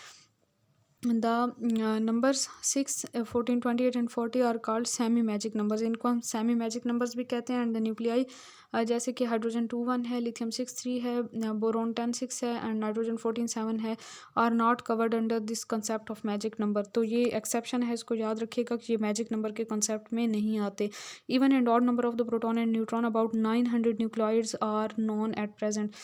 The numbers 6, 14, 28 and 40 are called semi magic numbers. इनको हम सेमी मैजिक नंबर्स भी कहते हैं। एंड द न्यूक्लियाई जैसे कि हाइड्रोजन 2, 1 है, लिथियम 6, 3 है, बोरोन 10, 6 है एंड नाइट्रोजन 14, 7 है, are not covered under this concept of magic number. तो ये एक्सेप्शन है, इसको याद रखिएगा कि ये मैजिक नंबर के कंसेप्ट में नहीं आते। Even and odd number of the proton and neutron about 900 nuclides are known at present.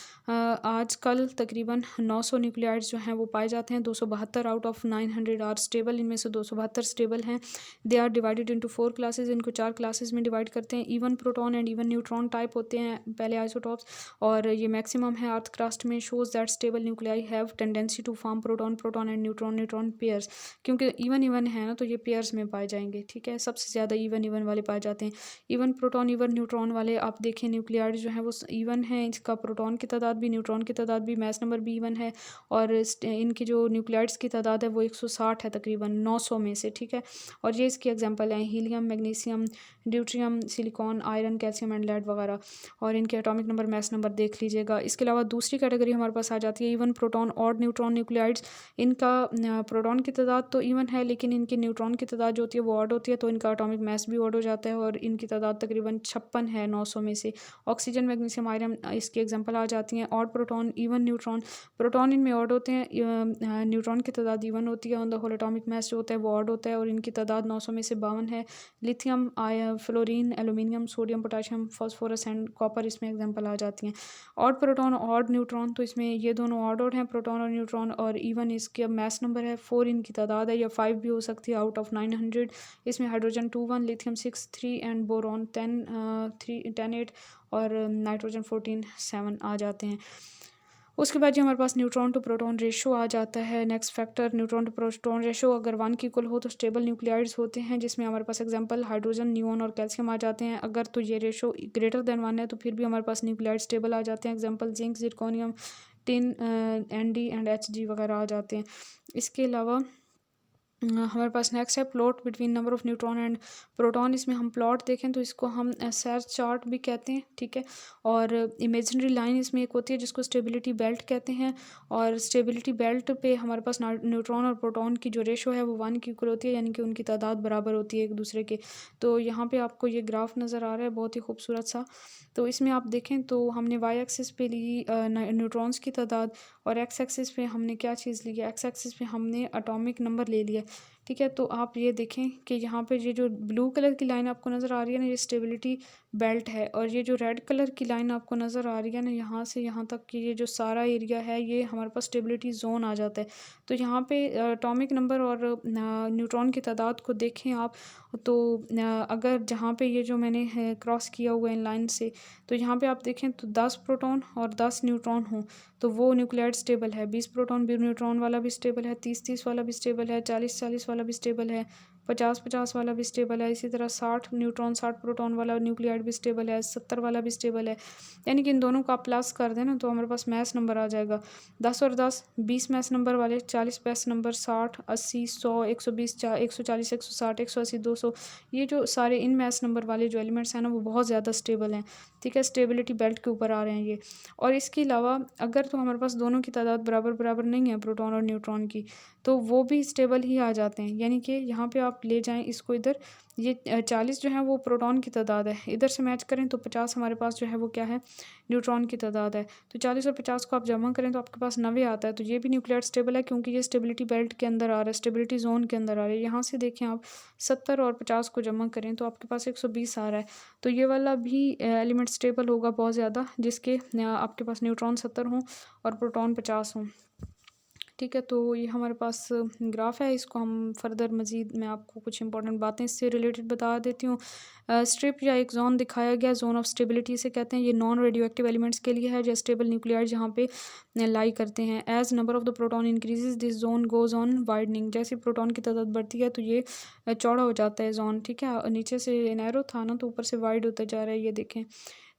आजकल तकरीबन 900 न्यूक्लियाइड्स जो हैं वो पाए जाते हैं। 272 आउट ऑफ 900 आर स्टेबल, इनमें से 272 स्टेबल हैं। They are divided into 4 classes, इनको 4 क्लासेस में डिवाइड करते हैं। Even proton and even neutron type होते हैं पहले आइसोटॉप्स और ये मैक्सिमम है अर्थ क्रस्ट में। Shows that stable nuclei have tendency to form proton proton and neutron neutron pairs. क्योंकि इवन है ना तो ये पेयर्स में पाए जाएंगे। ठीक है, सबसे ज़्यादा इवन वाले पाए जाते हैं। इवन प्रोटॉन इवन न्यूट्रॉन वाले आप देखें न्यूक्लियाइड जो है वो इवन है, इसका प्रोटॉन की तादाद भी न्यूट्रॉन की तादाद भी मैस नंबर भी इवन है और इनकी जो न्यूक्लियाइड्स की तादाद है वो 160 है तकरीबन 900 में से। ठीक है, और ये इसकी एग्जांपल हैं helium, magnesium, deuterium, silicon, iron, calcium and lead वगैरह। और इनके एटॉमिक नंबर मैस नंबर देख लीजिएगा। इसके अलावा दूसरी कैटेगरी हमारे पास आ जाती है इवन प्रोटॉन और न्यूट्रॉन न्यूक्लियाइड्स। इनका प्रोटॉन की तादाद तो इवन है लेकिन इनकी न्यूट्रॉन की तादाद जो होती है वो ऑड होती है, तो इनका एटॉमिक मैस भी ऑड हो जाता है और इनकी तादाद तकरीबन 56 है 900 में से। ऑक्सीजन, मैग्नीशियम, आयरन इसकी एग्जांपल आ जाती हैं। Odd proton, even neutron. Proton इनमें ऑड होते हैं, न्यूट्रॉन की तादाद इवन होती है। On the whole atomic mass जो होता है वो ऑड होता है और इनकी तादाद 900 में से 52 है। Lithium, fluorine, aluminium, sodium, potassium, phosphorus and copper इसमें एग्जांपल आ जाती हैं। ऑड प्रोटॉन, ऑड न्यूट्रॉन, तो इसमें ये दोनों ऑड हैं प्रोटॉन और न्यूट्रॉन। और इवन इसके मैस नंबर है 4 इनकी तादाद है या 5 भी हो सकती है आउट ऑफ 900। इसमें हाइड्रोजन 2, 1, लिथियम 6, 3 एंड बोरॉन 10, 8 और नाइट्रोजन 14, 7 आ जाते हैं। उसके बाद जो हमारे पास न्यूट्रॉन टू प्रोटॉन रेशो आ जाता है। Next factor neutron to proton ratio अगर 1 की इक्वल हो तो स्टेबल न्यूक्लियाइड्स होते हैं, जिसमें हमारे पास एग्जांपल हाइड्रोजन, नियोन और कैल्शियम आ जाते हैं। अगर तो ये रेशो ग्रेटर देन 1 है तो फिर भी हमारे पास न्यूक्लियाइड स्टेबल आ जाते हैं। Example zinc, zirconium, tin, Nd and Hg वगैरह आ जाते हैं। इसके अलावा हमारे पास नेक्स्ट है plot between number of neutron and proton. इसमें हम प्लॉट देखें तो इसको हम सर्च चार्ट भी कहते हैं। ठीक है, और इमेजिनरी लाइन इसमें एक होती है जिसको स्टेबिलिटी बेल्ट कहते हैं। और स्टेबिलिटी बेल्ट पे हमारे पास न्यूट्रॉन और प्रोटॉन की जो रेशो है वो 1 की इक्वल होती है, यानी कि उनकी तादाद बराबर होती है एक दूसरे के। तो यहाँ पे आपको ये ग्राफ नज़र आ रहा है बहुत ही खूबसूरत सा। तो इसमें आप देखें तो हमने वाई एक्सिस पे ली न्यूट्रॉन्स की तादाद और एक्स एक्सिस पे हमने क्या चीज़ ली है, एक्स एक्सिस पे हमने एटॉमिक नंबर ले लिया। ठीक है, तो आप ये देखें कि यहाँ पे ये जो ब्लू कलर की लाइन आपको नज़र आ रही है ना, ये स्टेबिलिटी बेल्ट है। और ये जो रेड कलर की लाइन आपको नज़र आ रही है ना, यहाँ से यहाँ तक कि ये जो सारा एरिया है ये हमारे पास स्टेबिलिटी जोन आ जाता है। तो यहाँ पे एटॉमिक नंबर और न्यूट्रॉन की तादाद को देखें आप तो अगर जहाँ पे ये जो मैंने क्रॉस किया हुआ है इन लाइन से, तो यहाँ पे आप देखें तो 10 प्रोटॉन और 10 न्यूट्रॉन हों तो वो न्यूक्लियाइड स्टेबल है। 20 प्रोटॉन भी न्यूट्रॉन वाला भी स्टेबल है, 30-30 वाला भी स्टेबल है, 40-40 वाला भी स्टेबल है, 50-50 वाला भी स्टेबल है। इसी तरह 60 न्यूट्रॉन 60 प्रोटॉन वाला न्यूक्लियाइड भी स्टेबल है, 70 वाला भी स्टेबल है। यानी कि इन दोनों को आप प्लस कर दें ना तो हमारे पास मैस नंबर आ जाएगा 10 और 10 20 मैस नंबर वाले, 40 मैस नंबर 60 80 100 120 140 160 180 200। ये जो सारे इन मैस नंबर वाले जो एलिमेंट्स हैं ना वो बहुत ज़्यादा स्टेबल हैं, ठीक है, स्टेबिलिटी बेल्ट के ऊपर आ रहे हैं ये। और इसके अलावा अगर तो हमारे पास दोनों की तादाद बराबर बराबर नहीं है प्रोटॉन और न्यूट्रॉन की, तो वो भी स्टेबल ही आ जाते हैं। यानी कि यहाँ पे आप ले जाएं इसको इधर, ये 40 जो है वो प्रोटॉन की तादाद है, इधर से मैच करें तो 50 हमारे पास जो है वो क्या है, न्यूट्रॉन की तादाद है। तो 40 और 50 को आप जमा करें तो आपके पास 90 आता है। तो ये भी न्यूक्लियर स्टेबल है क्योंकि ये स्टेबिलिटी बेल्ट के अंदर आ रहा है, स्टेबिलिटी जोन के अंदर आ रहा है। यहाँ से देखें आप 70 और 50 को जमा करें तो आपके पास 120 आ रहा है। तो ये वाला भी एलिमेंट स्टेबल होगा बहुत ज़्यादा, जिसके आपके पास न्यूट्रॉन 70 हों और प्रोटॉन 50 हों, ठीक है। तो ये हमारे पास ग्राफ है, इसको हम फर्दर मज़ीद मैं आपको कुछ इंपॉर्टेंट बातें इससे रिलेटेड बता देती हूँ। स्ट्रिप या एक जोन दिखाया गया, जोन ऑफ स्टेबिलिटी से कहते हैं। ये नॉन रेडियो एक्टिव एलिमेंट्स के लिए है जो स्टेबल न्यूक्लियाइड जहाँ पे लाई करते हैं। As number of the proton increases this zone goes on widening. जैसे प्रोटॉन की तादाद बढ़ती है तो ये चौड़ा हो जाता है जोन, ठीक है। नीचे से नैरो था ना तो ऊपर से वाइड होता जा रहा है, ये देखें,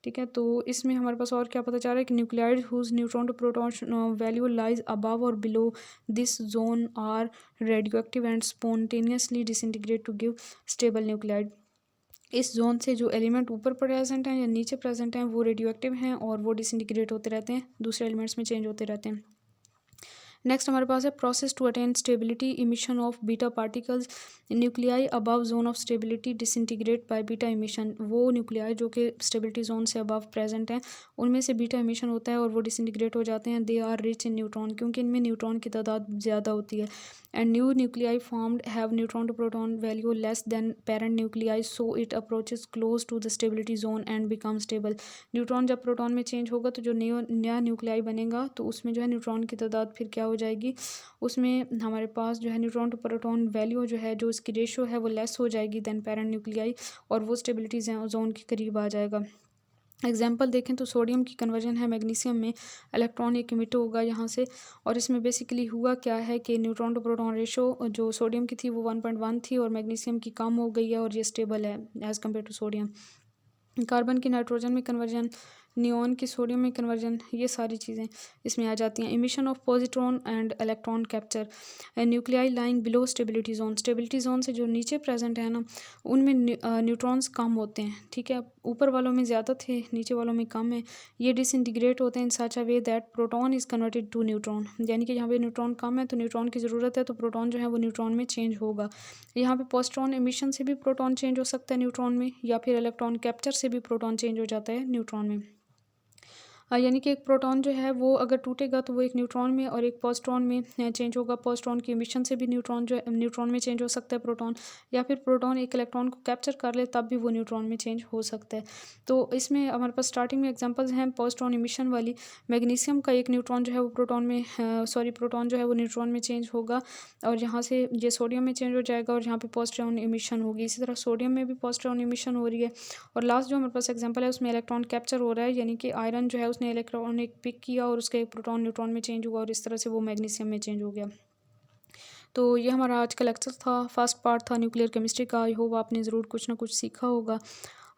ठीक है। तो इसमें हमारे पास और क्या पता चल रहा है कि nuclide whose neutron to proton value lies above और below this zone are radioactive and spontaneously disintegrate to give stable nuclide. इस जोन से जो एलिमेंट ऊपर प्रेजेंट हैं या नीचे प्रेजेंट हैं वो रेडियो एक्टिव हैं और वो डिसइंटीग्रेट होते रहते हैं, दूसरे एलिमेंट्स में चेंज होते रहते हैं। नेक्स्ट हमारे पास है process to attain stability, emission of beta particles nuclei above zone of stability disintegrate by beta emission. वो न्यूक्लियाई जो कि स्टेबिलिटी जोन से अबव प्रेजेंट हैं उनमें से बीटा इमिशन होता है और वो डिसइंटीग्रेट हो जाते हैं। They are rich in neutron, क्योंकि इनमें न्यूट्रॉन की तादाद ज़्यादा होती है। And new nuclei formed have neutron to proton value less than parent nuclei, so it approaches close to the stability zone and become stable. Neutron जब proton में change होगा तो जो नया न्यूक्लियाई बनेगा तो उसमें जो है न्यूट्रॉन की तादाद फिर क्या हो जाएगी, उसमें हमारे पास जो है न्यूट्रॉन टू प्रोटॉन वैल्यू जो है, जो इसकी रेशो है वो लेस हो जाएगी देन पेरेंट न्यूक्लियाई और वो स्टेबिलिटी जोन के करीब आ जाएगा। एग्जाम्पल देखें तो सोडियम की कन्वर्जन है मैग्नीशियम में, इलेक्ट्रॉन एक इमिट होगा यहाँ से, और इसमें बेसिकली हुआ क्या है कि न्यूट्रॉन टू प्रोटॉन रेशो जो सोडियम की थी वो 1.1 थी और मैग्नीशियम की कम हो गई है और ये स्टेबल है as compare to sodium. Carbon की नाइट्रोजन में कन्वर्जन, नियॉन की सोडियम में कन्वर्जन, ये सारी चीज़ें इसमें आ जाती हैं। Emission of positron and electron capture, nuclei lying below stability zone. Stability zone से जो नीचे प्रेजेंट है ना उनमें न्यूट्रॉन्स कम होते हैं, ठीक है। ऊपर वालों में ज़्यादा थे, नीचे वालों में कम है। ये डिसइंटीग्रेट होते हैं in such a way that proton is converted to neutron. यानी कि यहाँ पे न्यूट्रॉन कम है तो न्यूट्रॉन की ज़रूरत है तो प्रोटॉन जो है वो न्यूट्रॉन में चेंज होगा। यहाँ पे पॉजिट्रॉन इमिशन से भी प्रोटॉन चेंज हो सकता है न्यूट्रॉन में, या फिर इलेक्ट्रॉन कैप्चर से भी प्रोटॉन चेंज हो जाता है न्यूट्रॉन में। यानी कि एक प्रोटॉन जो है वो अगर टूटेगा तो वो एक न्यूट्रॉन में और एक पॉजिट्रॉन में चेंज होगा। पॉजिट्रॉन की इमिशन से भी न्यूट्रॉन जो है न्यूट्रॉन में चेंज हो सकता है प्रोटॉन, या फिर प्रोटॉन एक इलेक्ट्रॉन को कैप्चर कर ले तब भी वो न्यूट्रॉन में चेंज हो सकता है। तो इसमें हमारे पास स्टार्टिंग में एग्जांपल्स हैं पॉजिट्रॉन इमिशन वाली। मैग्नीशियम का एक न्यूट्रॉन जो है वो प्रोटॉन जो है वो न्यूट्रॉन में चेंज होगा और यहाँ से ये सोडियम में चेंज हो जाएगा और यहाँ पे पॉजिट्रॉन इमिशन होगी। इसी तरह सोडियम में भी पॉजिट्रॉन इमिशन हो रही है। और लास्ट जो हमारे पास एग्जांपल है उसमें इलेक्ट्रॉन कैप्चर हो रहा है, यानी कि आयरन जो है उसने इलेक्ट्रॉन एक पिक किया और उसका एक प्रोटॉन न्यूट्रॉन में चेंज हुआ और इस तरह से वो मैग्नीशियम में चेंज हो गया। तो ये हमारा आज का लेक्चर था, फर्स्ट पार्ट था न्यूक्लियर केमिस्ट्री का। आई होप आपने ज़रूर कुछ ना कुछ सीखा होगा।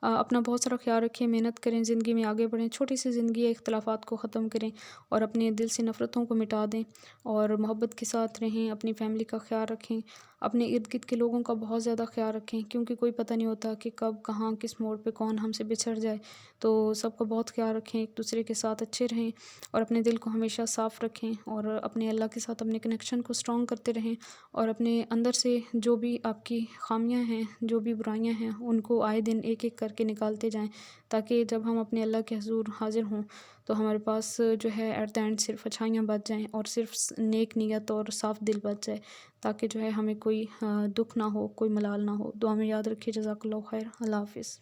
अपना बहुत सारा ख्याल रखें, मेहनत करें, ज़िंदगी में आगे बढ़ें। छोटी सी ज़िंदगी है, इख्तलाफात को ख़त्म करें और अपने दिल से नफ़रतों को मिटा दें और मोहब्बत के साथ रहें। अपनी फैमिली का ख्याल रखें, अपने इर्द गिर्द के लोगों का बहुत ज़्यादा ख्याल रखें, क्योंकि कोई पता नहीं होता कि कब कहाँ किस मोड़ पे कौन हमसे बिछड़ जाए। तो सबका बहुत ख्याल रखें, एक दूसरे के साथ अच्छे रहें और अपने दिल को हमेशा साफ़ रखें और अपने अल्लाह के साथ अपने कनेक्शन को स्ट्रॉन्ग करते रहें और अपने अंदर से जो भी आपकी खामियां हैं, जो भी बुराइयां हैं, उनको आए दिन एक एक करके निकालते जाएं, ताकि जब हम अपने अल्लाह के हुज़ूर हाज़िर हों तो हमारे पास जो है एट द एंड सिर्फ अच्छाइयाँ बच जाएं और सिर्फ नेक नीयत और साफ़ दिल बच जाए, ताकि जो है हमें कोई दुख ना हो, कोई मलाल ना हो। दुआ में याद रखिए। जज़ाकल्लाहु खैर। अल्लाह हाफ़िज़।